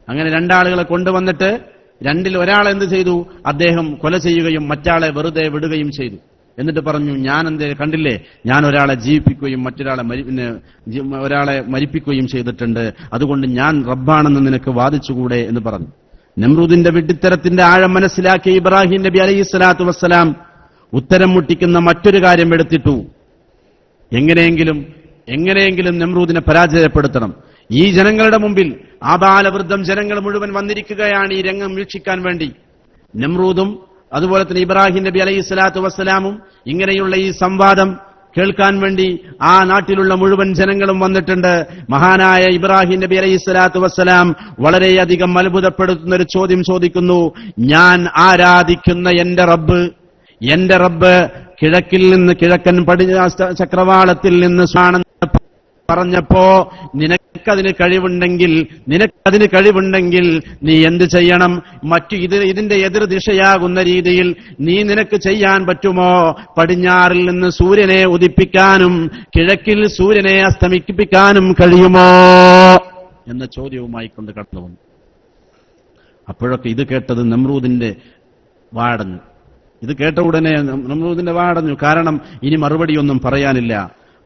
അങ്ങനെ 2 ആളുകളെ കൊണ്ടുവന്നിട്ട് 2-ൽ ഒരാളെ എന്ത് ചെയ്തു? അദ്ദേഹം കൊല ചെയ്യുകയും മറ്റാളെ വെറുതെ വിടുകയും ചെയ്തു. എന്നിട്ട് പറഞ്ഞു, ഞാൻ കണ്ടില്ലേ, ഞാൻ ഒരാളെ ജീവിപ്പിക്കുകയും ഒരാളെ മരിപ്പിക്കുകയും ചെയ്തിട്ടുണ്ട്, അതുകൊണ്ട് ഞാൻ റബ്ബാണെന്ന് നിനക്ക് വാദിച്ചുകൂടെ എന്ന് പറഞ്ഞു. നമ്രൂദിന്റെ വിഡ്ഢിത്തരത്തിന്റെ ആഴം മനസ്സിലാക്കിയ ഇബ്രാഹിം നബി അലൈഹിസ്സലാത്തു വസ്സലാം ഉത്തരം മുട്ടിക്കുന്ന മറ്റൊരു കാര്യം എടുത്തിട്ടു. എങ്ങനെയെങ്കിലും നമ്രൂദിനെ പരാജയപ്പെടുത്തണം. ഈ ജനങ്ങളുടെ മുമ്പിൽ ആബാലവൃദ്ധം ജനങ്ങൾ മുഴുവൻ വന്നിരിക്കുകയാണ് ഈ രംഗം വീക്ഷിക്കാൻ വേണ്ടി. നമ്രൂദും അതുപോലെ തന്നെ ഇബ്രാഹിം നബി അലൈഹിസ്സലാത്തു വസ്സലാമും ഇങ്ങനെയുള്ള ഈ സംവാദം കേൾക്കാൻ വേണ്ടി ആ നാട്ടിലുള്ള മുഴുവൻ ജനങ്ങളും വന്നിട്ടുണ്ട്. മഹാനായ ഇബ്രാഹിം നബി അലൈഹിസ്സലാത്തു വസ്സലാം വളരെയധികം അത്ഭുതപ്പെടുത്തുന്ന ഒരു ചോദ്യം ചോദിക്കുന്നു. ഞാൻ ആരാധിക്കുന്ന എന്റെ റബ്ബ് കിഴക്കൻ പടിഞ്ഞാറ് ചക്രവാളത്തിൽ നിന്ന് പറഞ്ഞപ്പോ നിനക്കതിന് കഴിവുണ്ടെങ്കിൽ നീ എന്ത് ചെയ്യണം? ഇതിന്റെ എതിർ ദിശയാകുന്ന രീതിയിൽ നിനക്ക് ചെയ്യാൻ പറ്റുമോ? പടിഞ്ഞാറിൽ നിന്ന് സൂര്യനെ ഉദിപ്പിക്കാനും കിഴക്കിൽ സൂര്യനെ അസ്തമിപ്പിക്കാനും കഴിയുമോ എന്ന ചോദ്യവുമായി കൊണ്ട് കടന്നു വന്നു. അപ്പോഴൊക്കെ ഇത് കേട്ടത് നമ്രൂദിന്റെ വാടഞ്ഞു. ഇത് കേട്ട ഉടനെ നമ്രൂദിന്റെ വാടഞ്ഞു. കാരണം ഇനി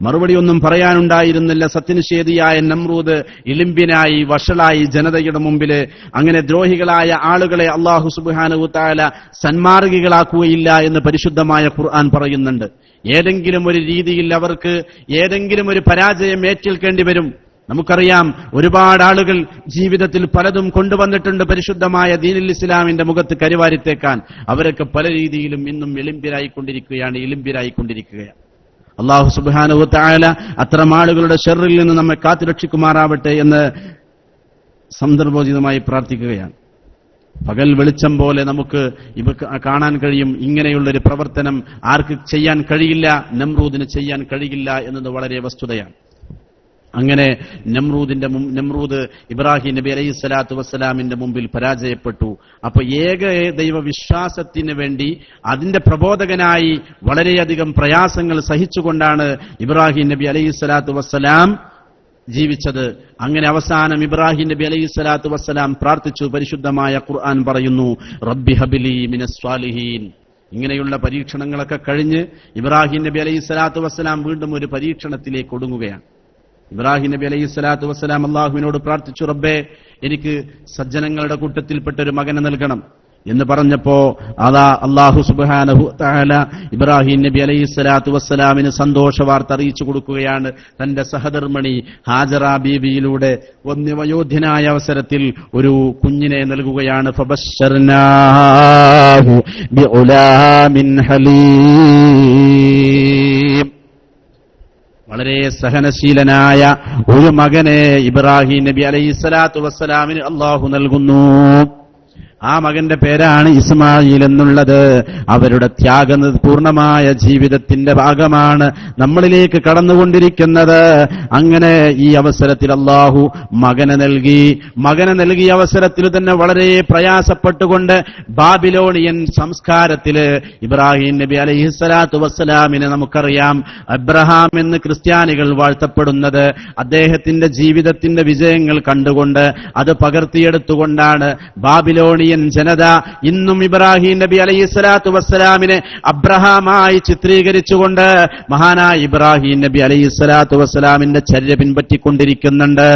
മറുപടിയൊന്നും പറയാനുണ്ടായിരുന്നില്ല. സത്യനിഷേധിയായ നമ്രൂദ് ഇളിമ്പിനായി വഷളായി ജനതയുടെ മുമ്പില്. അങ്ങനെ ദ്രോഹികളായ ആളുകളെ അല്ലാഹു സുബ്ഹാനഹു തആല സന്മാർഗികളാക്കുകയില്ല എന്ന് പരിശുദ്ധമായ ഖുർആൻ പറയുന്നുണ്ട്. ഏതെങ്കിലും ഒരു രീതിയിൽ അവർക്ക് ഏതെങ്കിലും ഒരു പരാജയം ഏറ്റേൽക്കേണ്ടി വരും. നമുക്കറിയാം, ഒരുപാട് ആളുകൾ ജീവിതത്തിൽ പലതും കൊണ്ടുവന്നിട്ടുണ്ട് പരിശുദ്ധമായ ദീനുൽ ഇസ്ലാമിന്റെ മുഖത്ത് കരിവാരിത്തേക്കാൻ. അവരൊക്കെ പല രീതിയിലും ഇന്നും ഇളിമ്പിരായിക്കൊണ്ടിരിക്കുകയാണ്. അല്ലാഹു സുബ്ഹാനഹു വ തആല അത്തരം ആളുകളുടെ ശർറിൽ നിന്ന് നമ്മെ കാത്തുരക്ഷിക്കുമാറാവട്ടെ എന്ന് സന്ദർഭോചിതമായി പ്രാർത്ഥിക്കുകയാണ്. പകൽ വെളിച്ചം പോലെ നമുക്ക് ഇവ കാണാൻ കഴിയും. ഇങ്ങനെയുള്ളൊരു പ്രവർത്തനം ആർക്ക് ചെയ്യാൻ കഴിയില്ല? നമ്രൂദിന് ചെയ്യാൻ കഴിയില്ല എന്നത് വളരെ വസ്തുതയാണ്. അങ്ങനെ നമ്രൂദ് ഇബ്രാഹിം നബി അലൈഹി സ്വലാത്തു വസ്സലാമിന്റെ മുമ്പിൽ പരാജയപ്പെട്ടു. അപ്പൊ ഏക ദൈവ വിശ്വാസത്തിന് വേണ്ടി അതിന്റെ പ്രബോധകനായി വളരെയധികം പ്രയാസങ്ങൾ സഹിച്ചുകൊണ്ടാണ് ഇബ്രാഹിം നബി അലൈഹി സ്വലാത്തു വസ്സലാം ജീവിച്ചത്. അങ്ങനെ അവസാനം ഇബ്രാഹിം നബി അലൈഹി സ്വലാത്തു വസ്സലാം പ്രാർത്ഥിച്ചു. പരിശുദ്ധമായ ഖുർആൻ പറയുന്നു, റബ്ബി ഹബ്ലി മിനസ് സ്വാലിഹീൻ. ഇങ്ങനെയുള്ള പരീക്ഷണങ്ങളൊക്കെ കഴിഞ്ഞ് ഇബ്രാഹിം നബി അലൈഹി സ്വലാത്തു വസ്സലാം വീണ്ടും ഒരു പരീക്ഷണത്തിലേക്ക് ഒടുങ്ങുകയാണ്. ഇബ്രാഹിം നബി അലൈഹി സ്വലാത്തു വസ്സലാം അള്ളാഹുവിനോട് പ്രാർത്ഥിച്ചു, റബ്ബേ, എനിക്ക് സജ്ജനങ്ങളുടെ കൂട്ടത്തിൽപ്പെട്ട ഒരു മകനെ നൽകണം എന്ന് പറഞ്ഞപ്പോ അതാ അല്ലാഹു സുബ്ഹാനഹു തആല ഇബ്രാഹിം നബി അലൈഹി സ്വലാത്തു വസ്സലാമിന് സന്തോഷ വാർത്ത അറിയിച്ചു കൊടുക്കുകയാണ്. തന്റെ സഹധർമ്മിണി ഹാജറ ബീവിയിലൂടെ വയോധ്യനായ അവസരത്തിൽ ഒരു കുഞ്ഞിനെ നൽകുകയാണ്. ഫബശ്ശർനാഹു ബിഉലാമിൻ ഹലീം. വളരെ സഹനശീലനായ ഒരു മകനെ ഇബ്രാഹിം നബി അലൈഹി സ്വലാത്തു വസ്സലാമിന് അല്ലാഹു നൽകുന്നു. ആ മകന്റെ പേരാണ് ഇസ്മായിൽ എന്നുള്ളത്. അവരുടെ പൂർണ്ണമായ ജീവിതത്തിന്റെ ഭാഗമാണ് നമ്മളിലേക്ക് കടന്നുകൊണ്ടിരിക്കുന്നത്. അങ്ങനെ ഈ അവസരത്തിൽ അല്ലാഹു മകനെ നൽകിയ അവസരത്തിൽ തന്നെ വളരെ പ്രയാസപ്പെട്ടുകൊണ്ട് ബാബിലോണിയൻ സംസ്കാരത്തില് ഇബ്രാഹിം നബി അലൈഹി സ്വലാത്തു വസ്സലാമിനെ നമുക്കറിയാം, അബ്രഹാം എന്ന് ക്രിസ്ത്യാനികൾ വാഴ്ത്തപ്പെടുന്നത് അദ്ദേഹത്തിന്റെ ജീവിതത്തിന്റെ വിജയങ്ങൾ കണ്ടുകൊണ്ട് അത് പകർത്തിയെടുത്തുകൊണ്ടാണ്. ബാബിലോണിയൻ ജനത ഇന്നും ഇബ്രാഹിം നബി അലൈഹി സ്വലാത്തു വസ്സലാമിനെ അബ്രഹാമായി ചിത്രീകരിച്ചുകൊണ്ട് മഹാനായ ഇബ്രാഹിം നബി അലൈഹി സ്വലാത്തു വസ്സലാമിന്റെ ചര്യ പിൻപറ്റിക്കൊണ്ടിരിക്കുന്നുണ്ട്.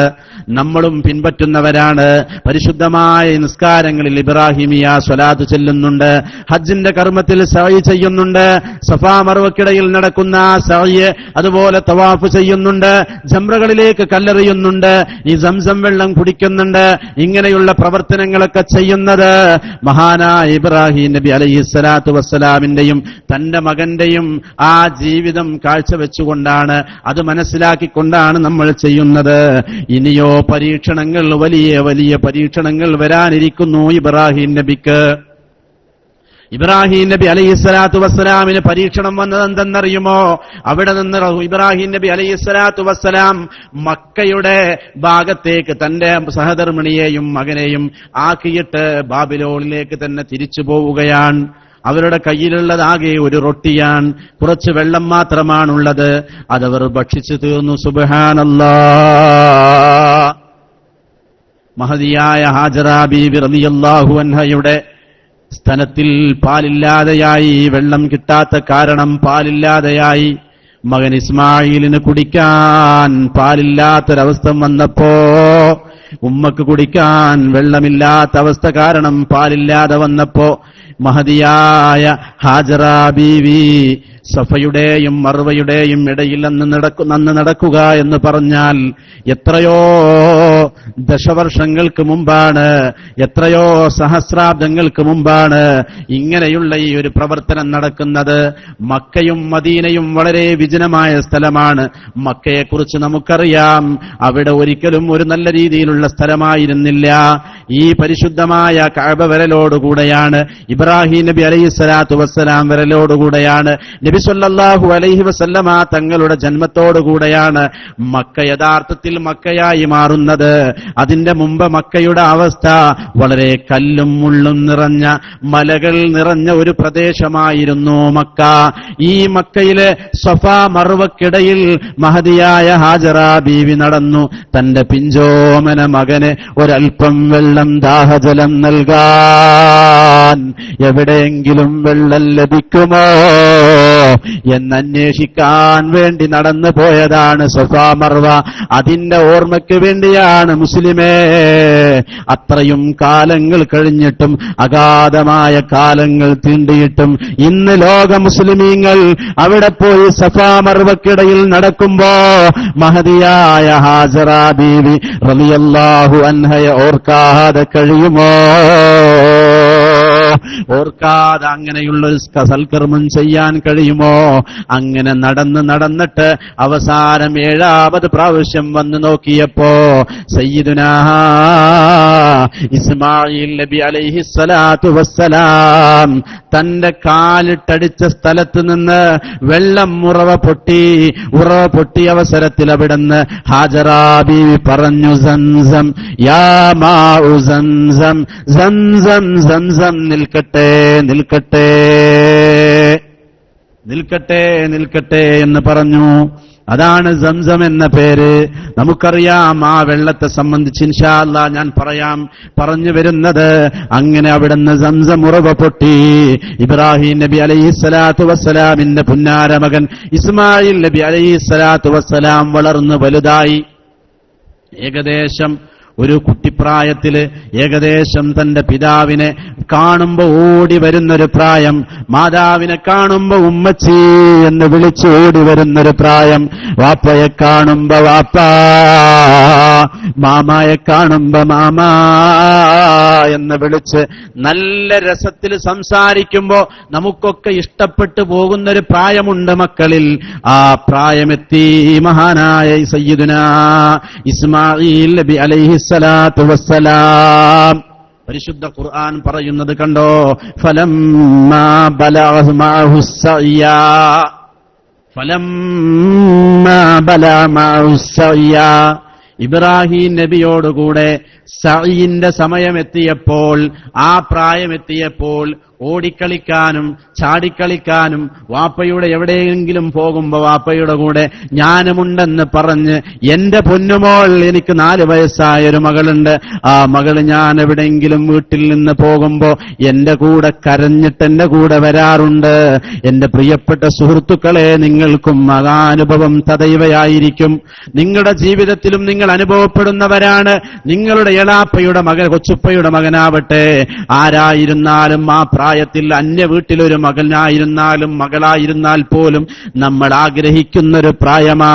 നമ്മളും പിൻപറ്റുന്നവരാണ്. പരിശുദ്ധമായ നിസ്കാരങ്ങളിൽ ഇബ്രാഹിമിയ സ്വലാത്ത് ചെല്ലുന്നുണ്ട്. ഹജ്ജിന്റെ കർമ്മത്തിൽ സഅയ് ചെയ്യുന്നുണ്ട്. സഫാ മർവക്കിടയിൽ നടക്കുന്ന സഅയ്, അതുപോലെ തവാഫ് ചെയ്യുന്നുണ്ട്. ജംറകളിലേക്ക് കല്ലെറിയുന്നുണ്ട്. ഈ സംസം വെള്ളം കുടിക്കുന്നുണ്ട്. ഇങ്ങനെയുള്ള പ്രവർത്തനങ്ങളൊക്കെ ചെയ്യുന്നത് മഹാനായ ഇബ്രാഹിം നബി അലൈഹി സ്വലാത്തു വസ്സലാമിന്റെയും തന്റെ മകന്റെയും ആ ജീവിതം കാഴ്ചവെച്ചുകൊണ്ടാണ്, അത് മനസ്സിലാക്കിക്കൊണ്ടാണ് നമ്മൾ ചെയ്യുന്നത്. ഇനിയോ പരീക്ഷണങ്ങൾ, വലിയ വലിയ പരീക്ഷണങ്ങൾ വരാനിരിക്കുന്നു ഇബ്രാഹിം നബിക്ക്. ഇബ്രാഹിം നബി അലൈഹി സ്വലാത്തു വസ്സലാമിന് പരീക്ഷണം വന്നത് എന്തെന്നറിയുമോ? അവിടെ നിന്ന് ഇബ്രാഹിം നബി അലൈഹി സ്വലാത്തു വസ്സലാം മക്കയുടെ ഭാഗത്തേക്ക് തന്റെ സഹധർമ്മിണിയെയും മകനെയും ആക്കിയിട്ട് ബാബിലോണിലേക്ക് തന്നെ തിരിച്ചു പോവുകയാണ്. അവരുടെ കയ്യിലുള്ളതാകെ ഒരു റൊട്ടിയാണ്, കുറച്ച് വെള്ളം മാത്രമാണുള്ളത്. അതവർ ഭക്ഷിച്ചു തീർന്നു. സുബ്ഹാനല്ലാഹ്. മഹദിയായ ഹാജറ ബീവി റളിയല്ലാഹു അൻഹയുടെ സ്തനത്തിൽ പാലില്ലാതെയായി, വെള്ളം കിട്ടാത്ത കാരണം പാലില്ലാതെയായി. മകൻ ഇസ്മായിലിന് കുടിക്കാൻ പാലില്ലാത്തൊരവസ്ഥ വന്നപ്പോ, ഉമ്മക്ക് കുടിക്കാൻ വെള്ളമില്ലാത്ത അവസ്ഥ കാരണം പാലില്ലാതെ വന്നപ്പോ മഹദിയായ ഹാജറ ബീവി സഫയുടെയും മർവയുടെയും ഇടയിൽ അന്ന് നടക്കുക എന്ന് പറഞ്ഞാൽ എത്രയോ ദശവർഷങ്ങൾക്ക് മുമ്പാണ്, എത്രയോ സഹസ്രാബ്ദങ്ങൾക്ക് മുമ്പാണ് ഇങ്ങനെയുള്ള ഈ ഒരു പ്രവർത്തനം നടക്കുന്നത്. മക്കയും മദീനയും വളരെ വിജനമായ സ്ഥലമാണ്. മക്കയെക്കുറിച്ച് നമുക്കറിയാം, അവിടെ ഒരിക്കലും ഒരു നല്ല രീതിയിലുള്ള സ്ഥലമായിരുന്നില്ല. ഈ പരിശുദ്ധമായ കഅബ വരലോടുകൂടെയാണ്, ഇബ്രാഹിം നബി അലൈഹി സ്വലാത്തു വസ്സലാം വരലോടുകൂടെയാണ്, നബി സല്ലല്ലാഹു അലൈഹി വസല്ലമ തങ്ങളുടെ ജന്മത്തോടുകൂടെയാണ് മക്ക യഥാർത്ഥത്തിൽ മക്കയായി മാറുന്നത്. അതിന്റെ മുമ്പ് മക്കയുടെ അവസ്ഥ വളരെ കല്ലും മുള്ളും നിറഞ്ഞ, മലകൾ നിറഞ്ഞ ഒരു പ്രദേശമായിരുന്നു മക്ക. ഈ മക്കയിലെ സഫാ മർവക്കിടയിൽ മഹദിയായ ഹാജറ ബീവി നടന്നു. തന്റെ പിഞ്ചോമന മകന് ഒരൽപ്പം വെള്ളം, ദാഹജലം നൽകാൻ എവിടെയെങ്കിലും വെള്ളം ലഭിക്കുമോ എന്നന്വേഷിക്കാൻ വേണ്ടി നടന്നു പോയതാണ് സഫാ മർവ. അതിന്റെ ഓർമ്മയ്ക്ക് വേണ്ടിയാണ് മുസ്ലിമേ, അത്രയും കാലങ്ങൾ കഴിഞ്ഞിട്ടും, അഗാധമായ കാലങ്ങൾ തീണ്ടിയിട്ടും ഇന്ന് ലോക മുസ്ലിമീങ്ങൾ അവിടെ പോയി സഫാ മർവക്കിടയിൽ നടക്കുമ്പോ മഹദിയായ ഹാജറ ബീവി റളിയല്ലാഹു അൻഹയെ ഓർക്കാതെ കഴിയുമോ? ഓർക്കാതെ അങ്ങനെയുള്ളൊരു സൽക്കർമ്മം ചെയ്യാൻ കഴിയുമോ? അങ്ങനെ നടന്നിട്ട് അവസാനം 7ാമത് പ്രാവശ്യം വന്നു നോക്കിയപ്പോ സയ്യിദുനാ ഇസ്മായിൽ നബി അലൈഹിസ്സലാത്തു വസ്സലാം തന്റെ കാലിട്ടടിച്ച സ്ഥലത്ത് നിന്ന് വെള്ളം ഉറവ പൊട്ടിയ അവസരത്തിൽ അവിടുന്ന് ഹാജറാ ബീവി പറഞ്ഞു, സംസം യാ മാഉ സംസം, സംസം സംസം നിൽക്കട്ടെ നിൽക്കട്ടെ നിൽക്കട്ടെ നിൽക്കട്ടെ എന്ന് പറഞ്ഞു. അതാണ് സംസം എന്ന പേര്. നമുക്കറിയാം ആ വെള്ളത്തെ സംബന്ധിച്ച് ഇൻഷാ അല്ലാഹ് ഞാൻ പറഞ്ഞു വരുന്നത്. അങ്ങനെ അവിടുന്ന് സംസം ഉറവ പൊട്ടി. ഇബ്രാഹിം നബി അലൈഹിസ്സലാത്തു വസ്സലാമിന്റെ പുന്നാര മകൻ ഇസ്മായിൽ നബി അലൈഹിസ്സലാത്തു വസ്സലാം വളർന്നു വലുതായി. ഏകദേശം ഒരു കുട്ടിപ്രായത്തില് ഏകദേശം തന്റെ പിതാവിനെ കാണുമ്പോ ഓടി വരുന്നൊരു പ്രായം, മാതാവിനെ കാണുമ്പോ ഉമ്മച്ചി എന്ന് വിളിച്ച് ഓടി വരുന്നൊരു പ്രായം, വാപ്പയെ കാണുമ്പോ വാപ്പാ, മാമയെ കാണുമ്പോ മാമാ എന്ന് വിളിച്ച് നല്ല രസത്തിൽ സംസാരിക്കുമ്പോ നമുക്കൊക്കെ ഇഷ്ടപ്പെട്ടു പോകുന്നൊരു പ്രായമുണ്ട് മക്കളിൽ. ആ പ്രായമെത്തി മഹാനായ സയ്യിദുനാ ഇസ്മാഈൽ നബി അലൈഹിസ്സലാത്തു വസ്സലാം. പരിശുദ്ധ ഖുർആൻ പറയുന്നത് കണ്ടോ, ഫലമ്മാ ബലഗ മഅഹുസ്സയ്യാ, ഫലമ്മാ ബലഗ മഅഹുസ്സയ്യാ, ഇബ്രാഹിം നബിയോടുകൂടെ സഈന്റെ സമയമെത്തിയപ്പോൾ, ആ പ്രായമെത്തിയപ്പോൾ ഓടിക്കളിക്കാനും ചാടിക്കളിക്കാനും വാപ്പയുടെ എവിടെയെങ്കിലും പോകുമ്പോ വാപ്പയുടെ കൂടെ ഞാനുമുണ്ടെന്ന് പറഞ്ഞ്, എന്റെ പൊന്നുമോൾ, എനിക്ക് 4 വയസ്സായൊരു മകളുണ്ട്, ആ മകള് ഞാൻ എവിടെയെങ്കിലും വീട്ടിൽ നിന്ന് പോകുമ്പോ എന്റെ കൂടെ കരഞ്ഞിട്ട് എന്റെ കൂടെ വരാറുണ്ട്. എന്റെ പ്രിയപ്പെട്ട സുഹൃത്തുക്കളെ, നിങ്ങൾക്കും മകാനുഭവം തദൈവയായിരിക്കും. നിങ്ങളുടെ ജീവിതത്തിലും നിങ്ങൾ അനുഭവപ്പെടുന്നവരാണ്. നിങ്ങളുടെ എളാപ്പയുടെ മകൻ, കൊച്ചുപ്പയുടെ മകനാവട്ടെ, ആരായിരുന്നാലും ആ പ്രായത്തിൽ അന്യ വീട്ടിലൊരു മകനായിരുന്നാലും മകളായിരുന്നാൽ പോലും നമ്മൾ ആഗ്രഹിക്കുന്നൊരു പ്രായമാ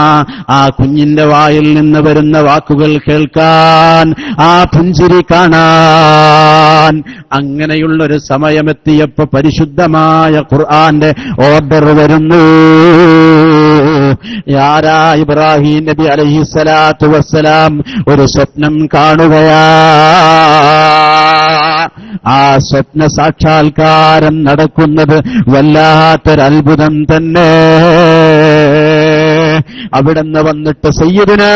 ആ കുഞ്ഞിന്റെ വായിൽ നിന്ന് വരുന്ന വാക്കുകൾ കേൾക്കാൻ, ആ പുഞ്ചിരി കാണാൻ. അങ്ങനെയുള്ളൊരു സമയമെത്തിയപ്പോ പരിശുദ്ധമായ ഖുർആന്റെ ഓർഡർ വരുന്നു. യാരാ ഇബ്രാഹിം നബി അലൈഹിസ്സലാത്തു വസ്സലാം ഒരു സ്വപ്നം കാണുകയാ. ആ സ്വപ്ന സാക്ഷാത്കാരം നടക്കുന്നത് വല്ലാത്തൊരത്ഭുതം തന്നെ. അവിടുന്ന് വന്നിട്ട് സയ്യിദുനാ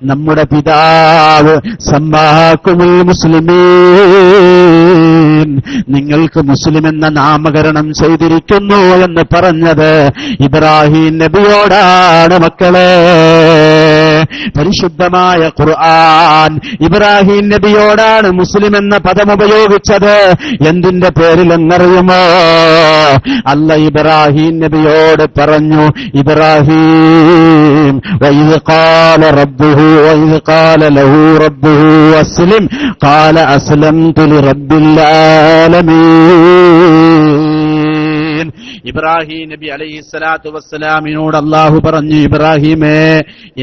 നമ്മുടെ പിതാവ് സമ്മാക്കുമുൽ മുസ്ലിമീൻ, നിങ്ങൾക്ക് മുസ്ലിം എന്ന നാമകരണം ചെയ്തിരിക്കുന്നു എന്ന് പറഞ്ഞത് ഇബ്രാഹിം നബിയോടാണ്. മക്കളെ, പരിശുദ്ധമായ ഖുർആൻ ഇബ്രാഹിം നബിയോടാണ് മുസ്ലിം എന്ന പദം ഉപയോഗിച്ചത്. എന്തിന്റെ പേരിലെന്നറിയുമോ? അല്ല ഇബ്രാഹിം നബിയോട് പറഞ്ഞു, ഇബ്രാഹിം വഇദ് ഖാല റബ്ബുഹു വഇദ് ഖാല ലഹു റബ്ബുഹു അസ്ലിം ഖാല അസ്ലംതു ലിറബ്ബിൽ ആലമീൻ. ഇബ്രാഹിം നബി അലൈഹിസ്സലാത്തു വസ്സലാമിനോട് അല്ലാഹു പറഞ്ഞു, ഇബ്രാഹിമേ,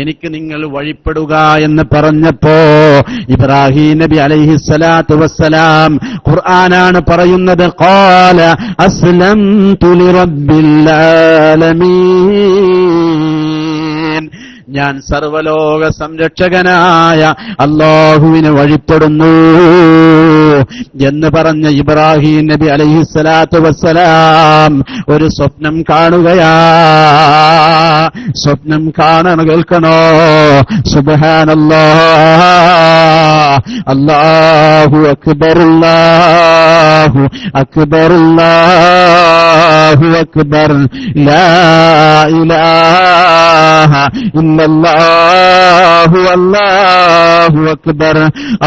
എനിക്ക് നിങ്ങൾ വഴിപ്പെടുക എന്ന് പറഞ്ഞപ്പോ ഇബ്രാഹിം നബി അലൈഹിസ്സലാത്തു വസ്സലാം, ഖുർആനാണ് പറയുന്നത്, ഖാല അസ്ലംതു ലിറബ്ബിൽ ആലമീൻ, ഞാൻ സർവലോക സംരക്ഷകനായ അല്ലാഹുവിന് വഴിപ്പെടുന്നു എന്ന് പറഞ്ഞ ഇബ്രാഹിം നബി അലൈഹിസ്സലാത്തു വസ്സലാം ഒരു സ്വപ്നം കാണുകയാ. സ്വപ്നം കാണണം, കേൾക്കണോ? സുബ്ഹാനല്ലാഹ്, അല്ലാഹു അക്ബർ, അല്ലാഹു അക്ബർ, അല്ലാഹു അക്ബർ, ലാ ഇലാഹ ഇല്ലല്ലാഹു, അല്ലാഹു അക്ബർ,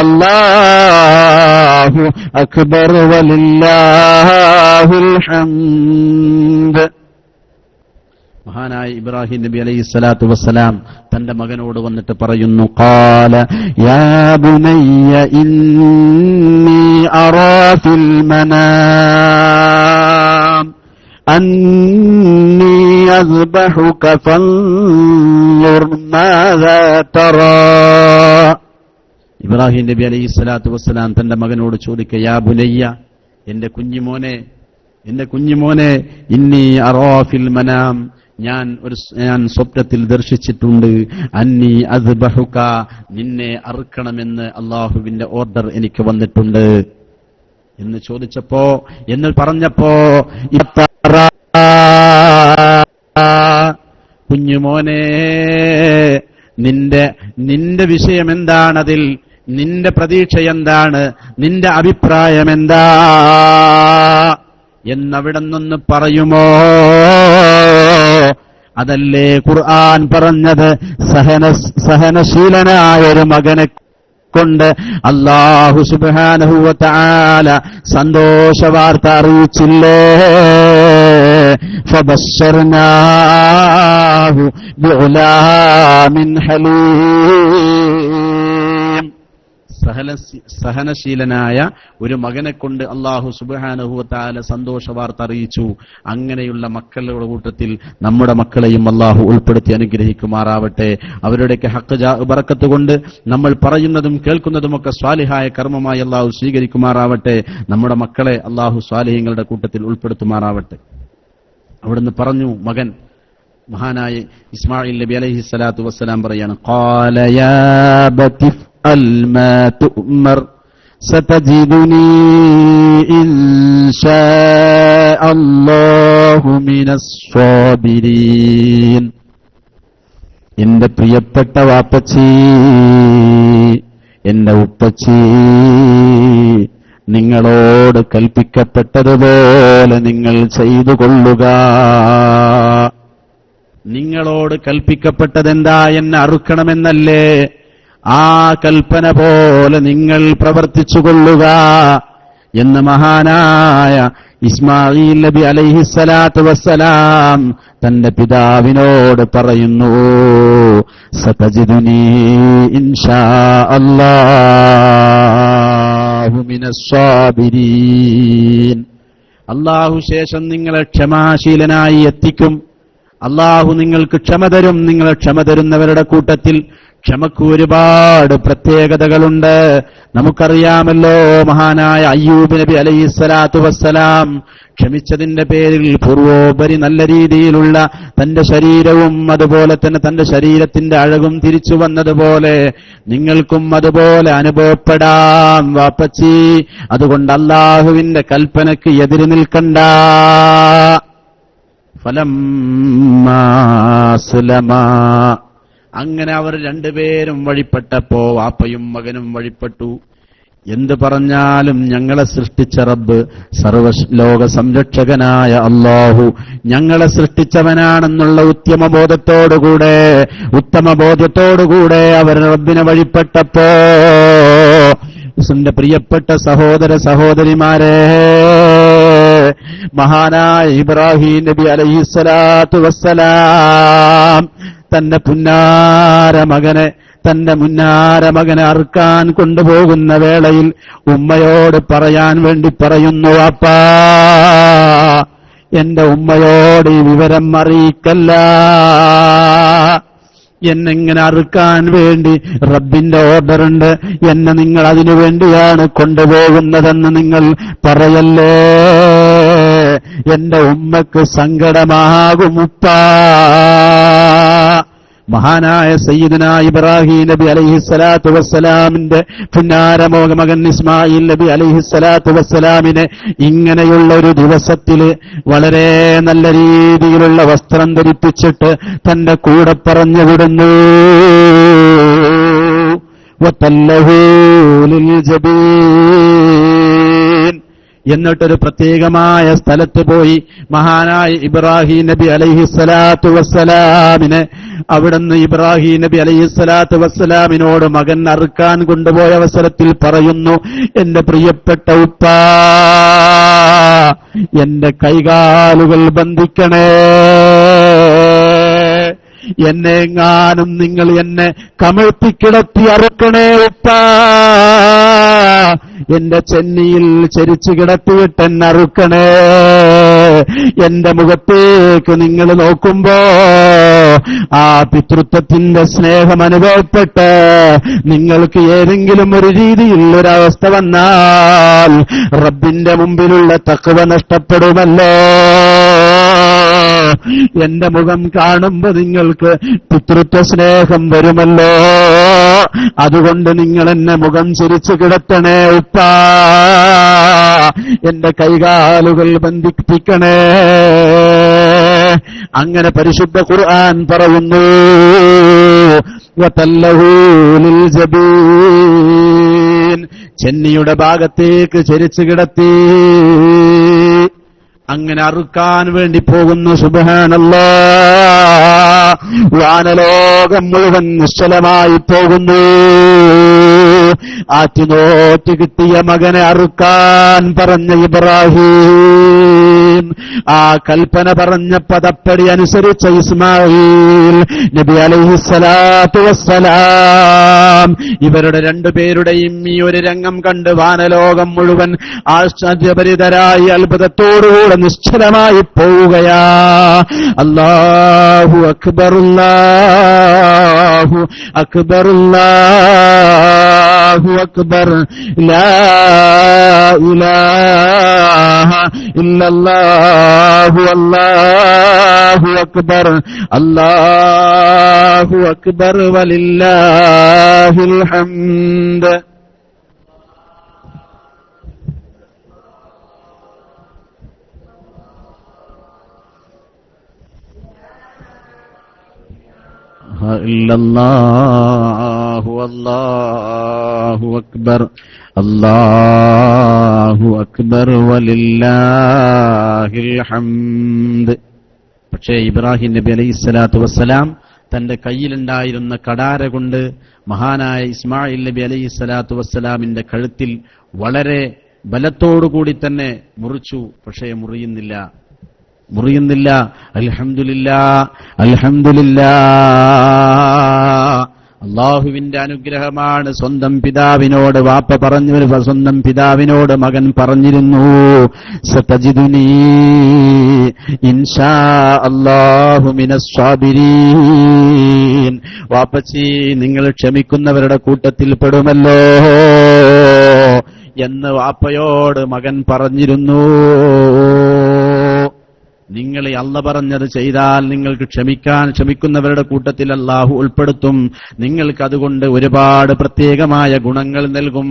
അല്ലാഹു അക്ബർ, വലില്ലാഹിൽ ഹംദ്. മഹാനായ ഇബ്രാഹിം നബി അലൈഹിസ്സലാത്തു വസ്സലാം തന്റെ മകനോട് വന്നിട്ട് പറയുന്നു, ഖാല യാ ബുനയ്യ ഇന്നി അറാ ഫിൽ മനാം അന്നി അസ്ബഹുക ഫൻദുർ മാദാ തറാ. ഇബ്രാഹിം നബി അലൈഹിസ്സലാത്തു വസ്സലാം തന്റെ മകനോട് ചോദിക്കുക, യാ ബുനയ്യ, എന്റെ കുഞ്ഞുമോനെ ഇന്നി അറാഫിൽ മനാം, ഞാൻ സ്വപ്നത്തിൽ ദർശിച്ചിട്ടുണ്ട്, അന്നി അദ്ബഹുക, നിന്നെ അറുക്കണമെന്ന് അള്ളാഹുവിന്റെ ഓർഡർ എനിക്ക് വന്നിട്ടുണ്ട് എന്ന് ചോദിച്ചപ്പോ, എന്ന് പറഞ്ഞപ്പോ, കുഞ്ഞുമോനെ നിന്റെ വിഷയം എന്താണതിൽ, നിന്റെ പ്രതീക്ഷ എന്താണ്, നിന്റെ അഭിപ്രായം എന്താ എന്നവിടെ നിന്ന് പറയുമോ? അതല്ലേ ഖുർആൻ പറഞ്ഞത്, സഹനശീലനായൊരു മകനെ കൊണ്ട് അല്ലാഹു സുബ്ഹാനഹു വ തആല സന്തോഷവാർത്ത അറിയിച്ചില്ലേ? ഫബശ്ശർനാഹു ബിഉലാമിൻ ഹലീം. സഹനശീലനായ ഒരു മകനെ കൊണ്ട് അല്ലാഹു സുബ്ഹാനഹു വ തആല സന്തോഷവാർത്ത അറിയിച്ചു. അങ്ങനെയുള്ള മക്കളുടെ കൂട്ടത്തിൽ നമ്മുടെ മക്കളെയും അല്ലാഹു ഉൾപ്പെടുത്തി അനുഗ്രഹിക്കുമാറാവട്ടെ. അവരുടെയൊക്കെ ഹഖ് ബറക്കത്ത് കൊണ്ട് നമ്മൾ പറയുന്നതും കേൾക്കുന്നതുമൊക്കെ സ്വാലിഹായ കർമ്മമായി അല്ലാഹു സ്വീകരിക്കുമാറാവട്ടെ. നമ്മുടെ മക്കളെ അല്ലാഹു സ്വാലിഹീങ്ങളുടെ കൂട്ടത്തിൽ ഉൾപ്പെടുത്തുമാറാവട്ടെ. അവിടുന്ന് പറഞ്ഞു, മകൻ മഹാനായ ഇസ്മായിൽ നബി അലൈഹി സ്വലാത്തു വസ്സലാം പറയാണ്, ഖാല യാ ബതി ഫഅൽ മാ തുഅ്മർ സതജിദുനി ഇൻഷാ അല്ലാഹു മിനസ് സ്വാബിരീൻ. എന്റെ പ്രിയപ്പെട്ട വാപ്പച്ചി, എന്റെ ഉപ്പച്ചി, നിങ്ങളോട് കൽപ്പിക്കപ്പെട്ടതുപോലെ നിങ്ങൾ ചെയ്തു കൊള്ളുക. നിങ്ങളോട് കൽപ്പിക്കപ്പെട്ടതെന്താ? എന്നെ അറുക്കണമെന്നല്ലേ? ആ കൽപ്പന പോലെ നിങ്ങൾ പ്രവർത്തിച്ചു കൊള്ളുക എന്ന് മഹാനായ ഇസ്മാഈൽ നബി അലൈഹിസ്സലാത്തു വസ്സലാം തന്റെ പിതാവിനോട് പറയുന്നു. സതജിദുനി ഇൻഷാ അല്ലാഹു മിനസ് സ്വാബിരീൻ. അല്ലാഹു ശേഷം നിങ്ങളെ ക്ഷമാശീലനായി എത്തിക്കും. അല്ലാഹു നിങ്ങൾക്ക് ക്ഷമ തരും. നിങ്ങളെ ക്ഷമ തരുന്നവരുടെ കൂട്ടത്തിൽ ക്ഷമക്ക് ഒരുപാട് പ്രത്യേകതകളുണ്ട്. നമുക്കറിയാമല്ലോ, മഹാനായ അയ്യൂബ് നബി അലൈഹിസ്സലാത്തു വസ്സലാം ക്ഷമിച്ചതിന്റെ പേരിൽ പൂർവോപരി നല്ല രീതിയിലുള്ള തന്റെ ശരീരവും അതുപോലെ തന്നെ തന്റെ ശരീരത്തിന്റെ അഴകും തിരിച്ചു വന്നതുപോലെ നിങ്ങൾക്കും അതുപോലെ അനുഭവപ്പെടാം വാപ്പച്ചി. അതുകൊണ്ട് അല്ലാഹുവിന്റെ കൽപ്പനയ്ക്ക് എതിര് നിൽക്കണ്ട. ഫലമ്മാ അസ്ലമാ, അങ്ങനെ അവർ രണ്ടുപേരും വഴിപ്പെട്ടപ്പോ വാപ്പയും മകനും വഴിപ്പെട്ടു. എന്തു പറഞ്ഞാലും ഞങ്ങളെ സൃഷ്ടിച്ച റബ്ബ്, സർവ്വലോക സംരക്ഷകനായ അല്ലാഹു ഞങ്ങളെ സൃഷ്ടിച്ചവനാണെന്നുള്ള ഉത്തമബോധത്തോടുകൂടെ അവർ റബ്ബിനെ വഴിപ്പെട്ടപ്പോ, എന്റെ പ്രിയപ്പെട്ട സഹോദരന്മാരെ, മഹാനായ ഇബ്രാഹിം നബി അലൈഹിസ്സലാത്തു വസ്സലാം തന്റെ മുന്നാര മകനെ അറുക്കാൻ കൊണ്ടുപോകുന്ന വേളയിൽ ഉമ്മയോട് പറയാൻ വേണ്ടി പറയുന്നു, അപ്പാ എന്റെ ഉമ്മയോട് ഈ വിവരം അറിയിക്കല്ല, എന്നെങ്ങനെ അറുക്കാൻ വേണ്ടി റബ്ബിന്റെ ഓർഡറുണ്ട്, എന്നെ നിങ്ങൾ അതിനു വേണ്ടിയാണ് കൊണ്ടുപോകുന്നതെന്ന് നിങ്ങൾ പറയല്ലേ, എന്റെ ഉമ്മക്ക് സങ്കടമാകും ഉപ്പാ. മഹാനായ സയ്യിദുനാ ഇബ്രാഹിം നബി അലൈഹിസ്സലാത്തു വസ്സലാമിന്റെ പുന്നാരമോക മകൻ ഇസ്മായിൽ നബി അലൈഹിസ്സലാത്തു വസ്സലാമിനെ ഇങ്ങനെയുള്ള ഒരു ദിവസത്തില് വളരെ നല്ല രീതിയിലുള്ള വസ്ത്രം ധരിപ്പിച്ചിട്ട് തന്റെ കൂടെ പറഞ്ഞു വിടുന്നു. വതല്ലഹു ലിൽ ജബീൻ. എന്നിട്ടൊരു പ്രത്യേകമായ സ്ഥലത്ത് പോയി മഹാനായ ഇബ്രാഹിം നബി അലൈഹിസ്സലാത്തു വസ്സലാമിനെ അവിടുന്ന് ഇബ്രാഹിം നബി അലൈഹിസ്സലാത്തു വസ്സലാമിനോട് മകൻ അറുക്കാൻ കൊണ്ടുപോയ അവസരത്തിൽ പറയുന്നു, എന്റെ പ്രിയപ്പെട്ട ഉപ്പാ, എന്റെ കൈകാലുകൾ ബന്ധിക്കണേ, എന്നെങ്ങാനും നിങ്ങൾ എന്നെ കമിഴ്ത്തിക്കിടത്തി അറുക്കണേ ഉപ്പാ എന്റെ ചെന്നിയിൽ ചരിച്ചു കിടത്തിയിട്ട് എന്നെ അറുക്കണേ. എന്റെ മുഖത്തേക്ക് നിങ്ങൾ നോക്കുമ്പോ ആ പിതൃത്വത്തിന്റെ സ്നേഹം അനുഭവപ്പെട്ട് നിങ്ങൾക്ക് ഏതെങ്കിലും ഒരു രീതിയിൽ ഒരവസ്ഥ വന്നാൽ റബ്ബിന്റെ മുമ്പിലുള്ള തഖ്വ നഷ്ടപ്പെടുമല്ലോ. എന്റെ മുഖം കാണുമ്പോ നിങ്ങൾക്ക് പിതൃത്വ സ്നേഹം വരുമല്ലോ. അതുകൊണ്ട് നിങ്ങൾ എന്നെ മുഖം ചിരിച്ചു കിടത്തണേ ഉപ്പാ, എന്റെ കൈകാലുകൾ ബന്ധിപ്പിക്കണേ. അങ്ങനെ പരിശുദ്ധ ഖുർആൻ പറയുന്നു, വതല്ലഹു ലിൽ ജബീൻ, ചെന്നിയുടെ ഭാഗത്തേക്ക് ചരിച്ചു കിടത്തി. അങ്ങനെ അറുക്കാൻ വേണ്ടി പോകുന്നു. സുബ്ഹാനല്ലാഹ്, വാനലോകം മുഴുവൻ നിശ്ചലമായി പോകുന്നു. ആറ്റുനോറ്റ് കിട്ടിയ മകനെ അറുക്കാൻ പറഞ്ഞ ഇബ്രാഹിം, ആ കൽപ്പന പറഞ്ഞ പദപ്പടി അനുസരിച്ച ഇസ്മായിൽ നബി അലൈഹിസ്സലാത്തു വസ്സലാം, ഇവരുടെ രണ്ടുപേരുടെയും ഈ ഒരു രംഗം കണ്ട് വാനലോകം മുഴുവൻ ആശ്ചര്യഭരിതരായി അത്ഭുതത്തോടുകൂടെ നിശ്ചലമായി പോവുകയാ. അല്ലാഹു അക്ബർ, അല്ലാഹു അക്ബർ, അല്ലാഹു അക്ബർ, ലാ ഇലാഹ ഇല്ലല്ലാഹു, അല്ലാഹു അക്ബർ, അല്ലാഹു അക്ബർ, വലില്ലാഹിൽ ഹംദ്. ഇല്ലല്ലാഹു, അല്ലാഹു അക്ബർ, അല്ലാഹു അക്ബർ, വലില്ലാഹിൽ ഹംദ്. പക്ഷേ ഇബ്രാഹിം നബി അലൈഹിസ്സലാത്തു വസ്സലാം തന്റെ കയ്യിലുണ്ടായിരുന്ന കടാര കൊണ്ട് മഹാനായ ഇസ്മായിൽ നബി അലൈഹിസ്സലാത്തു വസ്സലാമിന്റെ കഴുത്തിൽ വളരെ ബലത്തോടുകൂടി തന്നെ മുറിച്ചു. പക്ഷേ മുറിയുന്നില്ല. അൽഹംദുലില്ലാഹ്, അൽഹംദുലില്ലാഹ്. അല്ലാഹുവിന്റെ അനുഗ്രഹമാണ്. സ്വന്തം പിതാവിനോട് വാപ്പ പറഞ്ഞു, സ്വന്തം പിതാവിനോട് മകൻ പറഞ്ഞിരുന്നു, സതജിദുനീ ഇൻഷാ അല്ലാഹു മിനസ് സ്വാബിരീൻ. വാപ്പച്ചി, നിങ്ങൾ ക്ഷമിക്കുന്നവരുടെ കൂട്ടത്തിൽ പെടുമല്ലോ എന്ന് വാപ്പയോട് മകൻ പറഞ്ഞിരുന്നു. നിങ്ങൾ അള്ള പറഞ്ഞത് ചെയ്താൽ നിങ്ങൾക്ക് ക്ഷമിക്കുന്നവരുടെ കൂട്ടത്തിൽ അല്ലാഹു ഉൾപ്പെടുത്തും. നിങ്ങൾക്ക് അതുകൊണ്ട് ഒരുപാട് പ്രത്യേകമായ ഗുണങ്ങൾ നൽകും.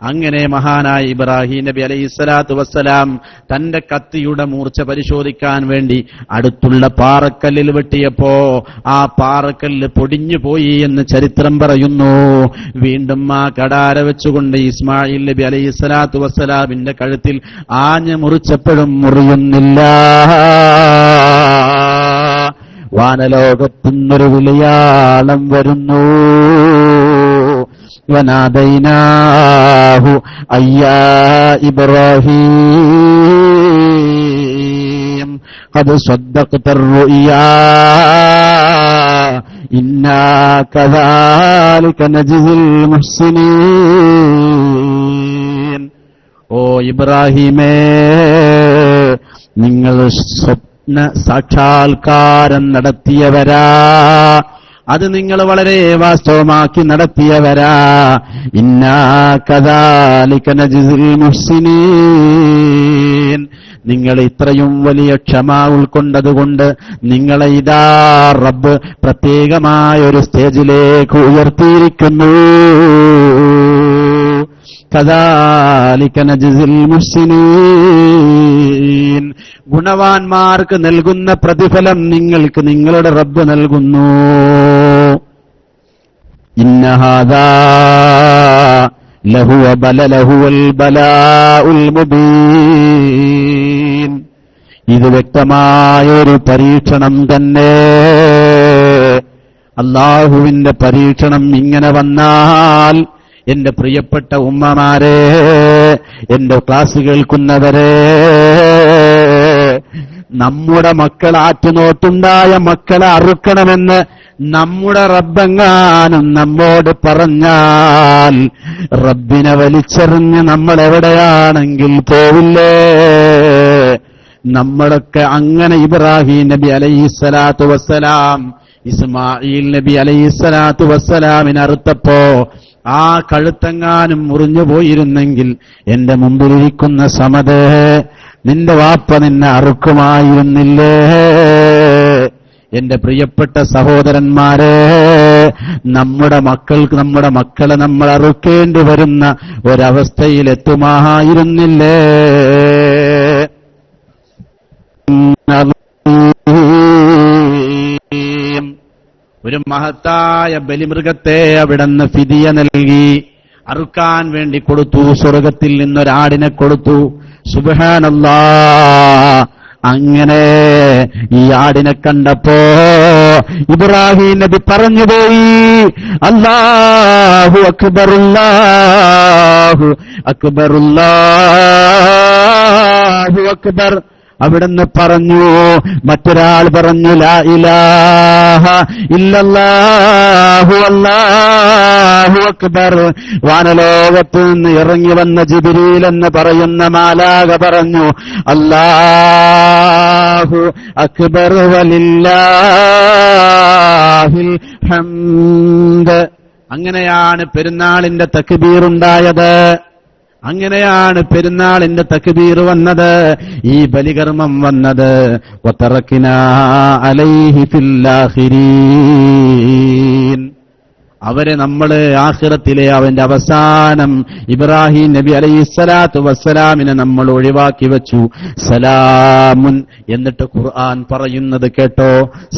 അങ്ങനെ മഹാനായ ഇബ്രാഹിം നബി അലൈഹിസ്സലാത്തു വസ്സലാം തന്റെ കത്തിയുടെ മൂർച്ച പരിശോധിക്കാൻ വേണ്ടി അടുത്തുള്ള പാറക്കല്ലിൽ വെട്ടിയപ്പോ ആ പാറക്കല്ല് പൊടിഞ്ഞു പോയി എന്ന് ചരിത്രം പറയുന്നു. വീണ്ടും ആ കടാര വെച്ചുകൊണ്ട് ഇസ്മായിൽ നബി അലൈഹിസ്സലാത്തു വസ്സലാമിന്റെ കഴുത്തിൽ ആഞ്ഞു മുറിച്ചപ്പോഴും മുറിയുന്നില്ല. വാനലോകത്തുനിന്നൊരു വിളിയാളം വരുന്നു. വനാദൈനാഹു അയ്യാ ഇബ്രാഹീം ഖദ് സ്വദ്ദഖ്ത റുയാ ഇന്നാ കദാലിക നജ്സിൽ മുഹ്സിനീൻ. ഓ ഇബ്രാഹീമേ, നിങ്ങൾ സ്വപ്ന സാക്ഷാത്കാരം നടത്തിയവരാ, അത് നിങ്ങൾ വളരെ വാസ്തവമാക്കി നടത്തിയവരാ. ഇന്നാ കദാലിക നജ്സിൽ മുഹ്സിനീൻ. നിങ്ങൾ ഇത്രയും വലിയ ക്ഷമ ഉൾക്കൊണ്ടതുകൊണ്ട് നിങ്ങളെ ഇതാ റബ്ബ് പ്രത്യേകമായ ഒരു സ്റ്റേജിലേക്ക് ഉയർത്തിയിരിക്കുന്നു. കദാലിക നജ്സിൽ മുഹ്സിനീൻ. ഗുണവാന്മാർക്ക് നൽകുന്ന പ്രതിഫലം നിങ്ങൾക്ക് നിങ്ങളുടെ റബ്ബ് നൽകുന്നു. ഇന്ന ഹാദാ ലഹുവൽ ബലാഉൽ മുബീൻ. ഇത് വ്യക്തമായൊരു പരീക്ഷണം തന്നെ. അല്ലാഹുവിന്റെ പരീക്ഷണം ഇങ്ങനെ വന്നാൽ, എന്റെ പ്രിയപ്പെട്ട ഉമ്മമാരെ, എന്റെ ക്ലാസ് കേൾക്കുന്നവരെ, നമ്മുടെ മക്കൾ ആറ്റുനോട്ടുണ്ടായ മക്കളെ അറുക്കണമെന്ന് നമ്മുടെ റബ്ബെങ്ങാനും നമ്മോട് പറഞ്ഞാൽ റബ്ബിനെ വലിച്ചെറിഞ്ഞ് നമ്മൾ എവിടെയാണെങ്കിൽ പോവില്ലേ? നമ്മളൊക്കെ അങ്ങനെ ഇബ്രാഹിം നബി അലൈഹിസ്സലാത്തു വസ്സലാം ഇസ്മായിൽ നബി അലൈഹിസ്സലാത്തു വസ്സലാമിനെ അറുത്തപ്പോ ആ കഴുത്തെങ്ങാനും മുറിഞ്ഞു പോയിരുന്നെങ്കിൽ എന്റെ മുമ്പിലിരിക്കുന്ന സമദേ, നിന്റെ വാപ്പ നിന്നെ അറുക്കുമായിരുന്നില്ലേ? എന്റെ പ്രിയപ്പെട്ട സഹോദരന്മാരെ, നമ്മുടെ മക്കളെ നമ്മൾ അറുക്കേണ്ടി വരുന്ന ഒരവസ്ഥയിലെത്തുമായിരുന്നില്ലേ? ഒരു മഹത്തായ ബലിമൃഗത്തെ അവിടുന്ന് ഫിദിയ നൽകി, അറുക്കാൻ വേണ്ടി കൊടുത്തു. സ്വർഗത്തിൽ നിന്നൊരാടിനെ കൊടുത്തു. സുബ്ഹാനല്ലാഹ്. അങ്ങനെ ഈ ആടിനെ കണ്ടപ്പോ ഇബ്രാഹിം നബി പറഞ്ഞുപോയി, അല്ലാഹു അക്ബർ, അല്ലാഹു അക്ബർ, അല്ലാഹു അക്ബർ. അവിടുന്ന് പറഞ്ഞു. മറ്റൊരാൾ പറഞ്ഞു, ലാ ഇലാഹ ഇല്ലല്ലാഹു അല്ലാഹു അക്ബർ. വാനലോകത്ത് നിന്ന് ഇറങ്ങി വന്ന ജിബ്രീൽ എന്ന് പറയുന്ന മാലാഖ പറഞ്ഞു, അല്ലാഹു അക്ബർ വലില്ലാഹിൽ ഹംദ്. അങ്ങനെയാണ് പെരുന്നാളിന്റെ തക്ബീർ ഉണ്ടായത്. അങ്ങനെയാണ് പെരുന്നാളിന്റെ തക്ബീർ വന്നത്, ഈ ബലികർമ്മം വന്നത്. വതറക്നാ അലൈഹി ഫിൽ ആഖിരീൻ. അവരെ നമ്മള് ആഖിറത്തിലെ അവന്റെ അവസാനം ഇബ്രാഹിം നബി അലൈഹിസ്സലാത്തു വസ്സലാമിനെ നമ്മൾ ഒഴിവാക്കി വെച്ചു. സലാമുൻ. എന്നിട്ട് ഖുർആൻ പറയുന്നത് കേട്ടോ,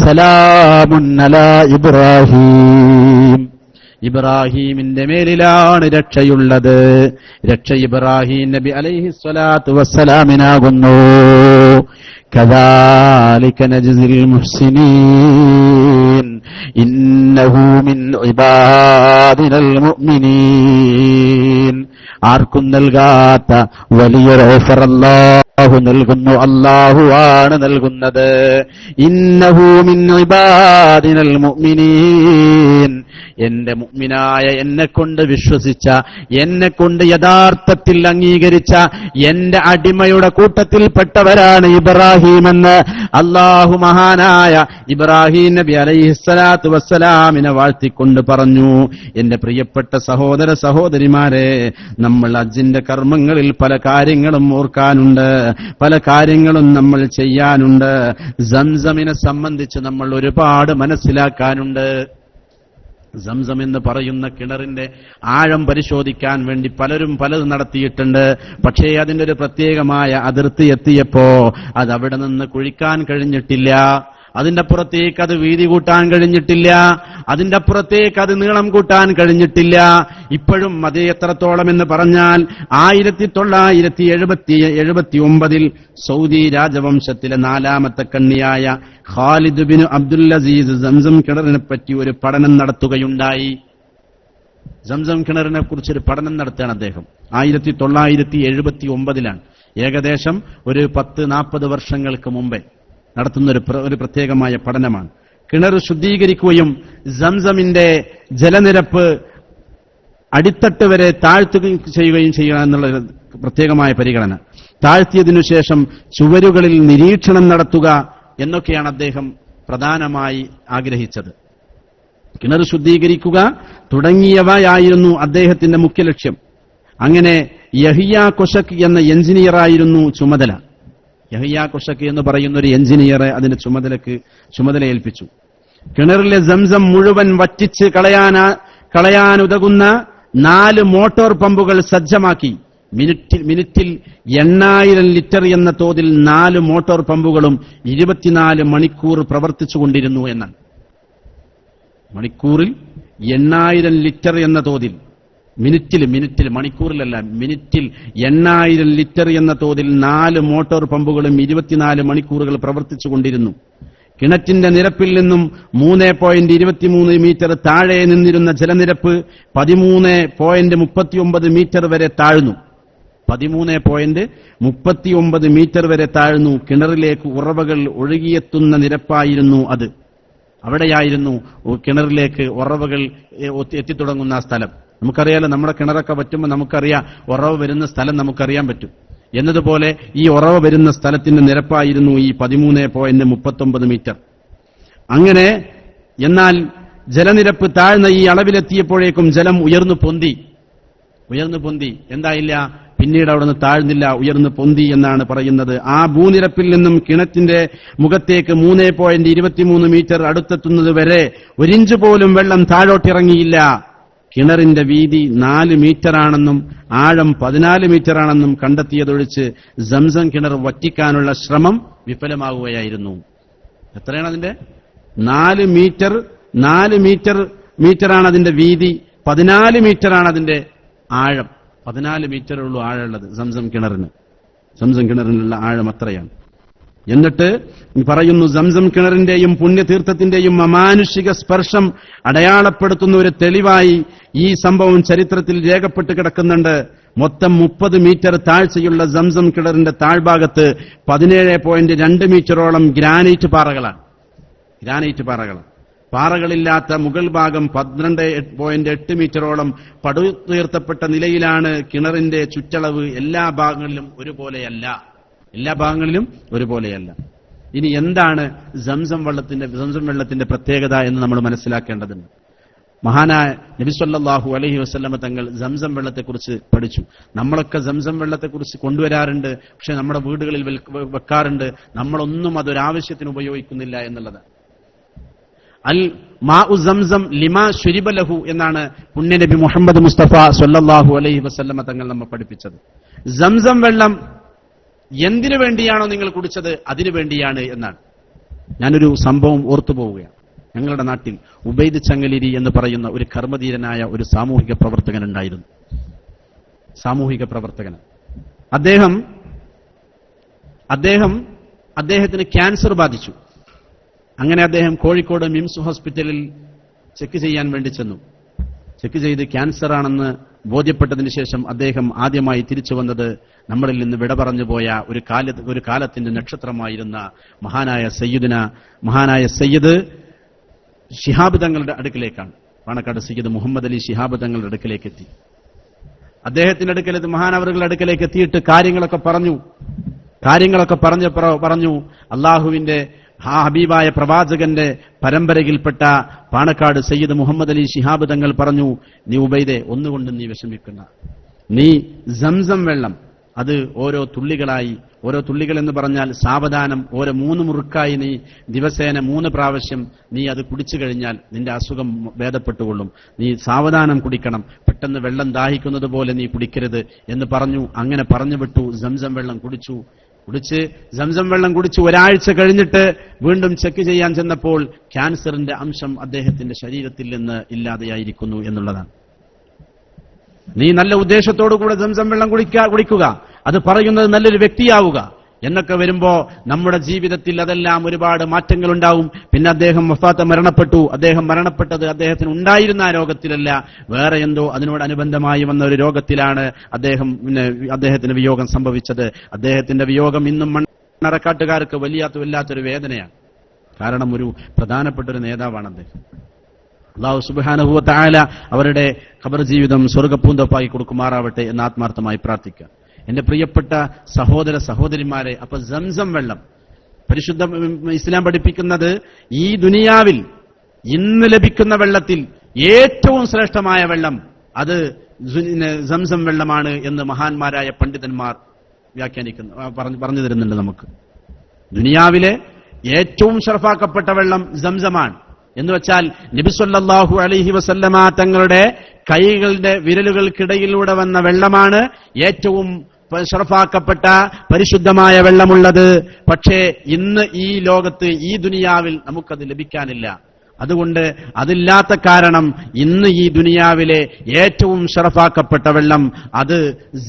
സലാമുൻ അലാ ഇബ്രാഹിം. ഇബ്രാഹീമിന്റെ മേലിലാണ് രക്ഷയുള്ളത്. രക്ഷ ഇബ്രാഹിം നബി അലൈഹിസ്സലാത്തു വസ്സലാമിനാകുന്നു. കദാലിക നജ്സിൽ മുഹ്സിനീൻ ഇന്നഹു മിൻ ഇബാദിനൽ മുഅ്മിനീൻ. ആർക്കും നൽകാത്ത വലിയൊരു ഓഫർ അല്ലാഹു നൽകുന്നു. അല്ലാഹു ആണ് നൽകുന്നത്. ഇന്നഹു മിൻ ഇബാദിനൽ മുഅ്മിനീൻ. എന്റെ മുഅ്മിനായ, എന്നെക്കൊണ്ട് വിശ്വസിച്ച, എന്നെക്കൊണ്ട് യഥാർത്ഥത്തിൽ അംഗീകരിച്ച എന്റെ അടിമയുടെ കൂട്ടത്തിൽപ്പെട്ടവരാണ് ഇബ്രാഹീമെന്ന് അല്ലാഹു മഹാനായ ഇബ്രാഹിം നബി അലൈഹിസ്സലാത്തു വസ്സലാമിനെ വാഴ്ത്തിക്കൊണ്ട് പറഞ്ഞു. എന്റെ പ്രിയപ്പെട്ട സഹോദര സഹോദരിമാരെ, നമ്മൾ ഹജ്ജിന്റെ കർമ്മങ്ങളിൽ പല കാര്യങ്ങളും ഓർക്കാനുണ്ട്, പല കാര്യങ്ങളും നമ്മൾ ചെയ്യാനുണ്ട്. സംസമിനെ സംബന്ധിച്ച് നമ്മൾ ഒരുപാട് മനസ്സിലാക്കാനുണ്ട്. സംസം എന്ന് പറയുന്ന കിണറിന്റെ ആഴം പരിശോധിക്കാൻ വേണ്ടി പലരും പലതും നടത്തിയിട്ടുണ്ട്. പക്ഷേ അതിന്റെ ഒരു പ്രത്യേകമായ അതിർത്തി എത്തിയപ്പോ അത് അവിടെ നിന്ന് കുഴിക്കാൻ കഴിഞ്ഞിട്ടില്ല. അതിന്റെ അപ്പുറത്തേക്ക് അത് വീതി കൂട്ടാൻ കഴിഞ്ഞിട്ടില്ല. അതിന്റെ അപ്പുറത്തേക്ക് അത് നീളം കൂട്ടാൻ കഴിഞ്ഞിട്ടില്ല. ഇപ്പോഴും അത് എത്രത്തോളം എന്ന് പറഞ്ഞാൽ 1979 സൗദി രാജവംശത്തിലെ 4ാമത്തെ കണ്ണിയായ Khalid bin Abdul Aziz Zamzam കിണറിനെ പറ്റി ഒരു പഠനം നടത്തുകയുണ്ടായി. സംസം കിണറിനെ കുറിച്ചൊരു പഠനം നടത്തുകയാണ് അദ്ദേഹം. 1979 ഏകദേശം ഒരു 10-40 വർഷങ്ങൾക്ക് മുമ്പേ നടത്തുന്ന ഒരു പ്രത്യേകമായ പഠനമാണ്. കിണർ ശുദ്ധീകരിക്കുകയും സംസമിന്റെ ജലനിരപ്പ് അടിത്തട്ട് വരെ താഴ്ത്തുകയും ചെയ്യുക എന്നുള്ള പ്രത്യേകമായ പരിഗണന. താഴ്ത്തിയതിനു ശേഷം ചുവരുകളിൽ നിരീക്ഷണം നടത്തുക എന്നൊക്കെയാണ് അദ്ദേഹം പ്രധാനമായി ആഗ്രഹിച്ചത്. കിണർ ശുദ്ധീകരിക്കുക തുടങ്ങിയവയായിരുന്നു അദ്ദേഹത്തിന്റെ മുഖ്യ ലക്ഷ്യം. അങ്ങനെ യഹിയ കൊശക് എന്ന എഞ്ചിനീയറായിരുന്നു ചുമതല. യഹിയ കൊശക് എന്ന് പറയുന്ന ഒരു എഞ്ചിനീയറെ അതിന്റെ ചുമതല ഏൽപ്പിച്ചു. കിണറിലെ സംസം മുഴുവൻ വറ്റിച്ച് കളയാനുതകുന്ന 4 മോട്ടോർ പമ്പുകൾ സജ്ജമാക്കി. മിനിറ്റിൽ 8000 ലിറ്റർ എന്ന തോതിൽ 4 മോട്ടോർ പമ്പുകളും 24 മണിക്കൂർ പ്രവർത്തിച്ചുകൊണ്ടിരുന്നു എന്നാണ്. മണിക്കൂറിൽ 8000 ലിറ്റർ എന്ന തോതിൽ, മിനിറ്റിൽ മണിക്കൂറിലല്ല, മിനിറ്റിൽ 8000 ലിറ്റർ എന്ന തോതിൽ 4 മോട്ടോർ പമ്പുകളും 24 മണിക്കൂറുകൾ പ്രവർത്തിച്ചുകൊണ്ടിരുന്നു. കിണറ്റിന്റെ നിരപ്പിൽ നിന്നും 3.23 മീറ്റർ താഴെ നിന്നിരുന്ന ജലനിരപ്പ് 13.39 മീറ്റർ വരെ താഴ്ന്നു. 13.39 മീറ്റർ വരെ താഴ്ന്നു. കിണറിലേക്ക് ഉറവകൾ ഒഴുകിയെത്തുന്ന നിരപ്പായിരുന്നു അത്. അവിടെയായിരുന്നു കിണറിലേക്ക് ഉറവകൾ എത്തിത്തുടങ്ങുന്ന സ്ഥലം. നമുക്കറിയാലോ, നമ്മുടെ കിണറൊക്കെ പറ്റുമ്പോൾ നമുക്കറിയാം ഉറവ് വരുന്ന സ്ഥലം നമുക്കറിയാൻ പറ്റും. എന്നതുപോലെ ഈ ഉറവ് വരുന്ന സ്ഥലത്തിന്റെ നിരപ്പായിരുന്നു ഈ 13.39 മീറ്റർ. അങ്ങനെ എന്നാൽ ജലനിരപ്പ് താഴ്ന്ന ഈ അളവിലെത്തിയപ്പോഴേക്കും ജലം ഉയർന്നു പൊന്തി. എന്തായില്ല, പിന്നീട് അവിടുന്ന് താഴ്ന്നില്ല, ഉയർന്നു പൊന്തി എന്നാണ് പറയുന്നത്. ആ ഭൂനിരപ്പിൽ നിന്നും കിണറ്റിന്റെ മുഖത്തേക്ക് 3.23 മീറ്റർ അടുത്തെത്തുന്നത് വരെ ഒരിഞ്ച് പോലും വെള്ളം താഴോട്ടിറങ്ങിയില്ല. കിണറിന്റെ വീതി 4 മീറ്ററാണെന്നും ആഴം 14 മീറ്ററാണെന്നും കണ്ടെത്തിയതൊഴിച്ച് സംസം കിണർ വറ്റിക്കാനുള്ള ശ്രമം വിഫലമാവുകയായിരുന്നു. എത്രയാണ് അതിന്റെ? 4 മീറ്ററാണ് അതിന്റെ വീതി, 14 മീറ്ററാണ് അതിന്റെ ആഴം. 14 മീറ്ററുള്ളൂ ആഴമുള്ളത് സംസം കിണറിനുള്ള ആഴം അത്രയാണ്. എന്നിട്ട് പറയുന്നു, സംസം കിണറിന്റെയും പുണ്യതീർത്ഥത്തിന്റെയും അമാനുഷിക സ്പർശം അടയാളപ്പെടുത്തുന്ന ഒരു തെളിവായി ഈ സംഭവം ചരിത്രത്തിൽ രേഖപ്പെട്ട് കിടക്കുന്നുണ്ട്. മൊത്തം 30 മീറ്റർ താഴ്ചയുള്ള സംസം കിണറിന്റെ താഴ്ഭാഗത്ത് 17.2 മീറ്ററോളം ഗ്രാനൈറ്റ് പാറകളാണ്. പാറകളില്ലാത്ത മുകൾ ഭാഗം 12.8 മീറ്ററോളം പടുത്തുയർത്തപ്പെട്ട നിലയിലാണ്. കിണറിന്റെ ചുറ്റളവ് എല്ലാ ഭാഗങ്ങളിലും ഒരുപോലെയല്ല. ഇനി എന്താണ് സംസം വെള്ളത്തിന്റെ പ്രത്യേകത എന്ന് നമ്മൾ മനസ്സിലാക്കേണ്ടതുണ്ട്. മഹാനായ നബി സല്ലല്ലാഹു അലൈഹി വസല്ലമ തങ്ങൾ സംസം വെള്ളത്തെക്കുറിച്ച് പഠിച്ചു. നമ്മളൊക്കെ സംസം വെള്ളത്തെക്കുറിച്ച് കൊണ്ടുവരാറുണ്ട്, പക്ഷെ നമ്മുടെ വീടുകളിൽ വെക്കാറുണ്ട്. നമ്മളൊന്നും അതൊരാവശ്യത്തിന് ഉപയോഗിക്കുന്നില്ല എന്നുള്ളതാണ്. അൽ മാഉ സംസം ലിമാ ശുരിബ ലഹു എന്നാണ് പുണ്യനബി മുഹമ്മദ് മുസ്തഫ സല്ലല്ലാഹു അലൈഹി വസല്ലമ തങ്ങൾ നമ്മെ പഠിപ്പിച്ചത്. സംസം വെള്ളം എന്തിനു വേണ്ടിയാണോ നിങ്ങൾ കുടിച്ചത് അതിനു വേണ്ടിയാണ് എന്നാണ്. ഞാനൊരു സംഭവം ഓർത്തുപോവുകയാണ്. ഞങ്ങളുടെ നാട്ടിൽ ഉബൈദ് ചങ്ങലേരി എന്ന് പറയുന്ന ഒരു കർമ്മധീരനായ ഒരു സാമൂഹിക പ്രവർത്തകൻ ഉണ്ടായിരുന്നു. അദ്ദേഹത്തിന് ക്യാൻസർ ബാധിച്ചു. അങ്ങനെ അദ്ദേഹം കോഴിക്കോട് മിംസ് ഹോസ്പിറ്റലിൽ ചെക്ക് ചെയ്യാൻ വേണ്ടി ചെന്നു. ചെക്ക് ചെയ്ത് ക്യാൻസർ ആണെന്ന് ബോധ്യപ്പെട്ടതിന് ശേഷം അദ്ദേഹം ആദ്യമായി തിരിച്ചു വന്നത് നമ്മളിൽ നിന്ന് വിട പറഞ്ഞു പോയ ഒരു കാലത്തിന്റെ നക്ഷത്രമായിരുന്ന മഹാനായ സയ്യിദ് ശിഹാബ് തങ്ങളുടെ അടുക്കിലേക്കാണ്. പാണക്കാട് സയ്യിദ് മുഹമ്മദ് അലി ശിഹാബ് തങ്ങളുടെ അടുക്കിലേക്ക് എത്തി. അദ്ദേഹത്തിന്റെ അടുക്കലെത്തി മഹാനവറുകളുടെ അടുക്കലേക്ക് എത്തിയിട്ട് കാര്യങ്ങളൊക്കെ പറഞ്ഞു. അള്ളാഹുവിന്റെ ഹബീബായ പ്രവാചകന്റെ പരമ്പരയിൽപ്പെട്ട പാണക്കാട് സയ്യിദ് മുഹമ്മദ് അലി ശിഹാബ് തങ്ങൾ പറഞ്ഞു, നീ ഉബൈദെ ഒന്നുകൊണ്ട് നീ വിഷമിക്കുന്ന, നീ സംസം വെള്ളം അത് ഓരോ തുള്ളികൾ എന്ന് പറഞ്ഞാൽ സാവധാനം ഓരോ 3 മുറുക്കായി നീ ദിവസേന 3 പ്രാവശ്യം നീ അത് കുടിച്ചു കഴിഞ്ഞാൽ നിന്റെ അസുഖം ഭേദപ്പെട്ടുകൊള്ളും. നീ സാവധാനം കുടിക്കണം, പെട്ടെന്ന് വെള്ളം ദാഹിക്കുന്നത് പോലെ നീ കുടിക്കരുത് എന്ന് പറഞ്ഞു. അങ്ങനെ പറഞ്ഞു വിട്ടു. സംസം വെള്ളം കുടിച്ച് ഒരാഴ്ച കഴിഞ്ഞിട്ട് വീണ്ടും ചെക്ക് ചെയ്യാൻ ചെന്നപ്പോൾ ക്യാൻസറിന്റെ അംശം അദ്ദേഹത്തിന്റെ ശരീരത്തിൽ നിന്ന് ഇല്ലാതെയായിരിക്കുന്നു എന്നുള്ളതാണ്. നീ നല്ല ഉദ്ദേശത്തോടുകൂടെ സംസം വെള്ളം കുടിക്കുക, അത് പറയുന്നത് നല്ലൊരു വ്യക്തിയാവുക എന്നൊക്കെ വരുമ്പോ നമ്മുടെ ജീവിതത്തിൽ അതെല്ലാം ഒരുപാട് മാറ്റങ്ങൾ ഉണ്ടാവും. പിന്നെ അദ്ദേഹം മരണപ്പെട്ടു. അദ്ദേഹം മരണപ്പെട്ടത് അദ്ദേഹത്തിന് ആ രോഗത്തിലല്ല, വേറെ എന്തോ അതിനോടനുബന്ധമായി വന്ന ഒരു രോഗത്തിലാണ് അദ്ദേഹത്തിന് വിയോഗം സംഭവിച്ചത്. അദ്ദേഹത്തിന്റെ വിയോഗം ഇന്നും മണ്ണറക്കാട്ടുകാർക്ക് വല്ലാത്തൊരു വേദനയാണ്. കാരണം ഒരു പ്രധാനപ്പെട്ട ഒരു നേതാവാണ് അദ്ദേഹം. അല്ലാഹു സുബ്ഹാനഹു വ തആല അവരുടെ ഖബർ ജീവിതം സ്വർഗ്ഗപ്പൂന്തോപ്പാക്കി കൊടുക്കുമാറാവട്ടെ എന്ന് ആത്മാർത്ഥമായി പ്രാർത്ഥിക്കാം. എന്റെ പ്രിയപ്പെട്ട സഹോദരിമാരെ, അപ്പൊ സംസം വെള്ളം പരിശുദ്ധ ഇസ്ലാം പഠിപ്പിക്കുന്നത് ഈ ദുനിയാവിൽ ഇന്ന് ലഭിക്കുന്ന വെള്ളത്തിൽ ഏറ്റവും ശ്രേഷ്ഠമായ വെള്ളം അത് സംസം വെള്ളമാണ് എന്ന് മഹാന്മാരായ പണ്ഡിതന്മാർ പറഞ്ഞു തരുന്നുണ്ട് നമുക്ക്. ദുനിയാവിലെ ഏറ്റവും ഷറഫാക്കപ്പെട്ട വെള്ളം സംസമാണ് എന്ന് വെച്ചാൽ നബി സല്ലല്ലാഹു അലൈഹി വസല്ലമ തങ്ങളുടെ കൈകളുടെ വിരലുകൾക്കിടയിലൂടെ വന്ന വെള്ളമാണ് ഏറ്റവും ഷറഫാക്കപ്പെട്ട പരിശുദ്ധമായ വെള്ളമുള്ളത്. പക്ഷേ ഇന്ന് ഈ ലോകത്ത് ഈ ദുനിയാവിൽ നമുക്കത് ലഭിക്കാനില്ല. അതുകൊണ്ട് അതില്ലാത്ത കാരണം ഇന്ന് ഈ ദുനിയാവിലെ ഏറ്റവും ഷറഫാക്കപ്പെട്ട വെള്ളം അത്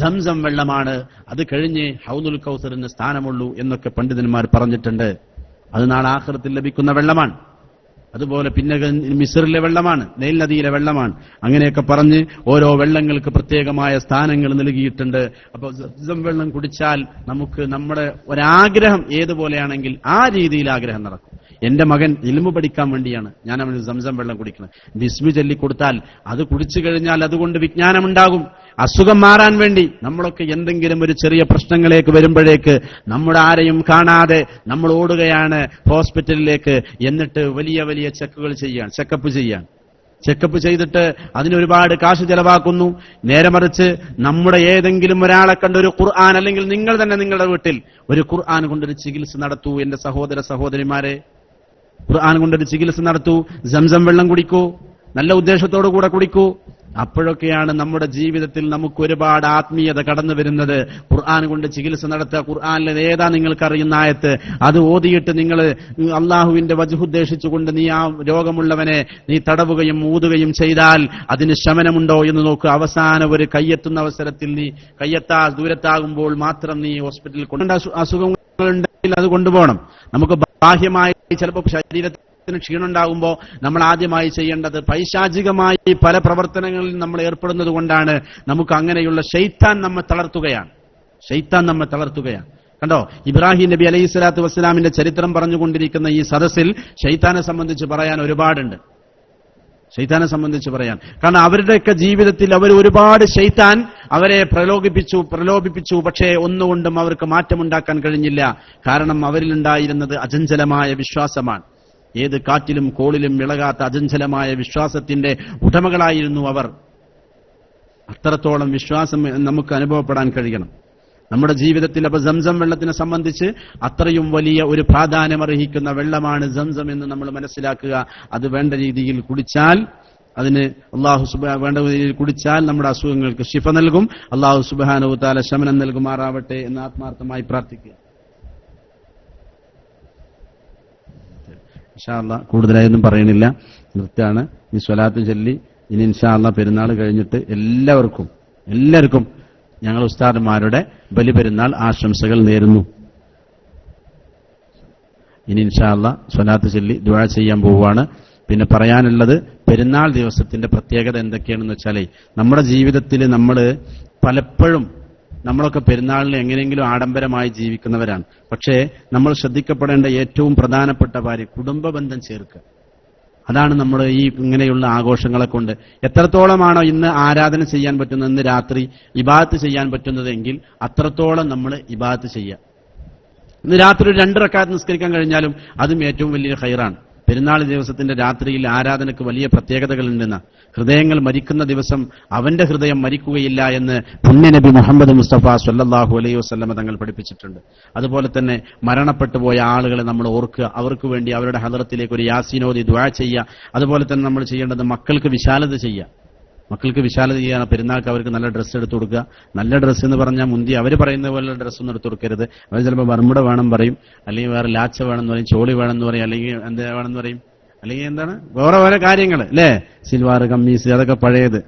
സംസം വെള്ളമാണ്. അത് കഴിഞ്ഞ് ഹൗദുൽ കൗസറിന് സ്ഥാനമുള്ളൂ എന്നൊക്കെ പണ്ഡിതന്മാർ പറഞ്ഞിട്ടുണ്ട്. അത് നാളെ ആഖിറത്തിൽ ലഭിക്കുന്ന വെള്ളമാണ്. അതുപോലെ പിന്നെ മിസ്റിലെ വെള്ളമാണ്, നൈൽ നദിയിലെ വെള്ളമാണ്. അങ്ങനെയൊക്കെ പറഞ്ഞ് ഓരോ വെള്ളങ്ങൾക്ക് പ്രത്യേകമായ സ്ഥാനങ്ങൾ നൽകിയിട്ടുണ്ട്. അപ്പോൾ സംസം വെള്ളം കുടിച്ചാൽ നമുക്ക് നമ്മുടെ ഒരാഗ്രഹം ഏതുപോലെയാണെങ്കിൽ ആ രീതിയിൽ ആഗ്രഹം നടക്കും. എന്റെ മകൻ ഇൽമു പഠിക്കാൻ വേണ്ടിയാണ് ഞാൻ അവന് സംസം വെള്ളം കുടിക്കുന്നത്. ബിസ്മി ചൊല്ലിക്കൊടുത്താൽ അത് കുടിച്ചു കഴിഞ്ഞാൽ അതുകൊണ്ട് വിജ്ഞാനമുണ്ടാകും. അസുഖം മാറാൻ വേണ്ടി നമ്മളൊക്കെ എന്തെങ്കിലും ഒരു ചെറിയ പ്രശ്നങ്ങളിലേക്ക് വരുമ്പോഴേക്ക് നമ്മുടെ ആരെയും കാണാതെ നമ്മൾ ഓടുകയാണ് ഹോസ്പിറ്റലിലേക്ക്. എന്നിട്ട് വലിയ വലിയ ചെക്കപ്പ് ചെയ്തിട്ട് അതിനൊരുപാട് കാശ് ചെലവാക്കുന്നു. നേരെ മറിച്ച് നമ്മുടെ ഏതെങ്കിലും ഒരാളെ കണ്ട് ഒരു ഖുർആൻ, അല്ലെങ്കിൽ നിങ്ങൾ തന്നെ നിങ്ങളുടെ വീട്ടിൽ ഒരു ഖുർആൻ കൊണ്ടൊരു ചികിത്സ നടത്തൂ. എന്റെ സഹോദര സഹോദരിമാരെ, ഖുർആൻ കൊണ്ടൊരു ചികിത്സ നടത്തൂ. സംസം വെള്ളം കുടിക്കൂ, നല്ല ഉദ്ദേശത്തോടു കൂടെ കുടിക്കൂ. അപ്പോഴൊക്കെയാണ് നമ്മുടെ ജീവിതത്തിൽ നമുക്ക് ഒരുപാട് ആത്മീയത കടന്നു വരുന്നത്. ഖുർആൻ കൊണ്ട് ചികിത്സ നടത്തുക. ഖുർആനിൽ ഏതാ നിങ്ങൾക്കറിയുന്ന ആയത്ത് അത് ഓതിയിട്ട് നിങ്ങൾ അള്ളാഹുവിന്റെ വജ്ഹ് ഉദ്ദേശിച്ചുകൊണ്ട് നീ ആ രോഗമുള്ളവനെ നീ തടവുകയും ഊതുകയും ചെയ്താൽ അതിന് ശമനമുണ്ടോ എന്ന് നോക്കുക. അവസാനം ഒരു കയ്യെത്തുന്ന അവസരത്തിൽ നീ ദൂരത്താകുമ്പോൾ മാത്രം നീ ഹോസ്പിറ്റലിൽ കൊണ്ട് അസുഖങ്ങളുണ്ടെങ്കിൽ അത് കൊണ്ടുപോകണം. നമുക്ക് ബാഹ്യമായി ചിലപ്പോൾ ശരീരത്തിൽ ക്ഷീണമുണ്ടാകുമ്പോൾ നമ്മൾ ആദ്യമായി ചെയ്യേണ്ടത് പൈശാചികമായി പല പ്രവർത്തനങ്ങളിൽ നമ്മൾ ഏർപ്പെടുന്നത് കൊണ്ടാണ് നമുക്ക് അങ്ങനെയുള്ള ശൈത്താൻ നമ്മെ തളർത്തുകയാണ്. കണ്ടോ, ഇബ്രാഹിം നബി അലൈഹി സ്വലാത്തു വസ്സലാമിന്റെ ചരിത്രം പറഞ്ഞുകൊണ്ടിരിക്കുന്ന ഈ സദസ്സിൽ ശൈത്താനെ സംബന്ധിച്ച് പറയാൻ ഒരുപാടുണ്ട്. കാരണം അവരുടെയൊക്കെ ജീവിതത്തിൽ അവർ ഒരുപാട് ശൈത്താൻ അവരെ പ്രലോഭിപ്പിച്ചു. പക്ഷേ ഒന്നുകൊണ്ടും അവർക്ക് മാറ്റമുണ്ടാക്കാൻ കഴിഞ്ഞില്ല. കാരണം അവരിലുണ്ടായിരുന്നത് അചഞ്ചലമായ വിശ്വാസമാണ്. ഏത് കാറ്റിലും കോളിലും ഇളകാത്ത അചഞ്ചലമായ വിശ്വാസത്തിന്റെ ഉടമകളായിരുന്നു അവർ. അത്രത്തോളം വിശ്വാസം നമുക്ക് അനുഭവപ്പെടാൻ കഴിയണം നമ്മുടെ ജീവിതത്തിൽ. അപ്പൊ സംസം വെള്ളത്തിനെ സംബന്ധിച്ച് അത്രയും വലിയ ഒരു പ്രാധാന്യം അർഹിക്കുന്ന വെള്ളമാണ് സംസം എന്ന് നമ്മൾ മനസ്സിലാക്കുക. അത് വേണ്ട രീതിയിൽ കുടിച്ചാൽ വേണ്ട രീതിയിൽ കുടിച്ചാൽ നമ്മുടെ അസുഖങ്ങൾക്ക് ശിഫ നൽകും. അല്ലാഹു സുബ്ഹാനഹു വ തആല ശമനം നൽകുമാറാവട്ടെ എന്ന് ആത്മാർത്ഥമായി പ്രാർത്ഥിക്കുക. ഇൻഷാ അല്ലാഹ് കൂടുതലായൊന്നും പറയണില്ല, നിർത്തുകയാണ്. ഈ സ്വലാത്ത് ചൊല്ലി ഇനി ഇൻഷാ അല്ലാഹ് പെരുന്നാൾ കഴിഞ്ഞിട്ട് എല്ലാവർക്കും ഞങ്ങൾ ഉസ്താദുമാരുടെ ബലിപെരുന്നാൾ ആശംസകൾ നേരുന്നു. ഇനി ഇൻഷാ അല്ലാഹ് സ്വലാത്ത് ചൊല്ലി ദുആ ചെയ്യാൻ പോവുകയാണ്. പിന്നെ പറയാനുള്ളത് പെരുന്നാൾ ദിവസത്തിന്റെ പ്രത്യേകത എന്തൊക്കെയാണെന്ന് വെച്ചാലേ, നമ്മുടെ ജീവിതത്തിൽ നമ്മൾ പലപ്പോഴും നമ്മളൊക്കെ പെരുന്നാളിന് എങ്ങനെയെങ്കിലും ആഡംബരമായി ജീവിക്കുന്നവരാണ്. പക്ഷേ നമ്മൾ ശ്രദ്ധിക്കപ്പെടേണ്ട ഏറ്റവും പ്രധാനപ്പെട്ട കാര്യം കുടുംബ ബന്ധം ചേർക്കുക. അതാണ് നമ്മൾ ഈ ഇങ്ങനെയുള്ള ആഘോഷങ്ങളെ കൊണ്ട് എത്രത്തോളമാണോ ഇന്ന് ആരാധന ചെയ്യാൻ പറ്റുന്നത്, ഇന്ന് രാത്രി ഇബാദത്ത് ചെയ്യാൻ പറ്റുന്നതെങ്കിൽ അത്രത്തോളം നമ്മൾ ഇബാദത്ത് ചെയ്യുക. ഇന്ന് രാത്രി ഒരു 2 റക്അത്ത് നിസ്കരിക്കാൻ കഴിഞ്ഞാലും അതും ഏറ്റവും വലിയ ഖൈറാണ്. പെരുന്നാൾ ദിവസത്തിന്റെ രാത്രിയിൽ ആരാധനയ്ക്ക് വലിയ പ്രത്യേകതകളുണ്ടെന്ന്. ഹൃദയങ്ങൾ മരിക്കുന്ന ദിവസം അവന്റെ ഹൃദയം മരിക്കുകയില്ല എന്ന് പുണ്യനബി മുഹമ്മദ് മുസ്തഫ സ്വല്ലല്ലാഹു അലൈഹി വസല്ലമ തങ്ങൾ പഠിപ്പിച്ചിട്ടുണ്ട്. അതുപോലെ തന്നെ മരണപ്പെട്ടു പോയ ആളുകളെ നമ്മൾ ഓർക്കുക, അവർക്ക് വേണ്ടി അവരുടെ ഹദറത്തിലേക്ക് ഒരു യാസീനോദി ദുആ ചെയ്യുക. അതുപോലെ തന്നെ നമ്മൾ ചെയ്യേണ്ടത് മക്കൾക്ക് വിശാലത ചെയ്യുക. പെരുന്നാൾക്ക് അവർക്ക് നല്ല ഡ്രസ്സ് എടുത്തു കൊടുക്കുക. നല്ല ഡ്രസ്സ് എന്ന് പറഞ്ഞാൽ മുന്തി അവർ പറയുന്ന പോലെ ഡ്രസ്സൊന്നും എടുത്തു കൊടുക്കരുത്. അവർ ചിലപ്പോൾ ബർമുട വേണം പറയും, അല്ലെങ്കിൽ വേറെ ലാച്ച വേണമെന്ന് പറയും, ചോളി വേണമെന്ന് പറയും, അല്ലെങ്കിൽ എന്താ വേണമെന്ന് പറയും, അല്ലെങ്കിൽ എന്താണ് വേറെ കാര്യങ്ങൾ അല്ലേ, സിൽവാർ കമ്മീസ് അതൊക്കെ പഴയത്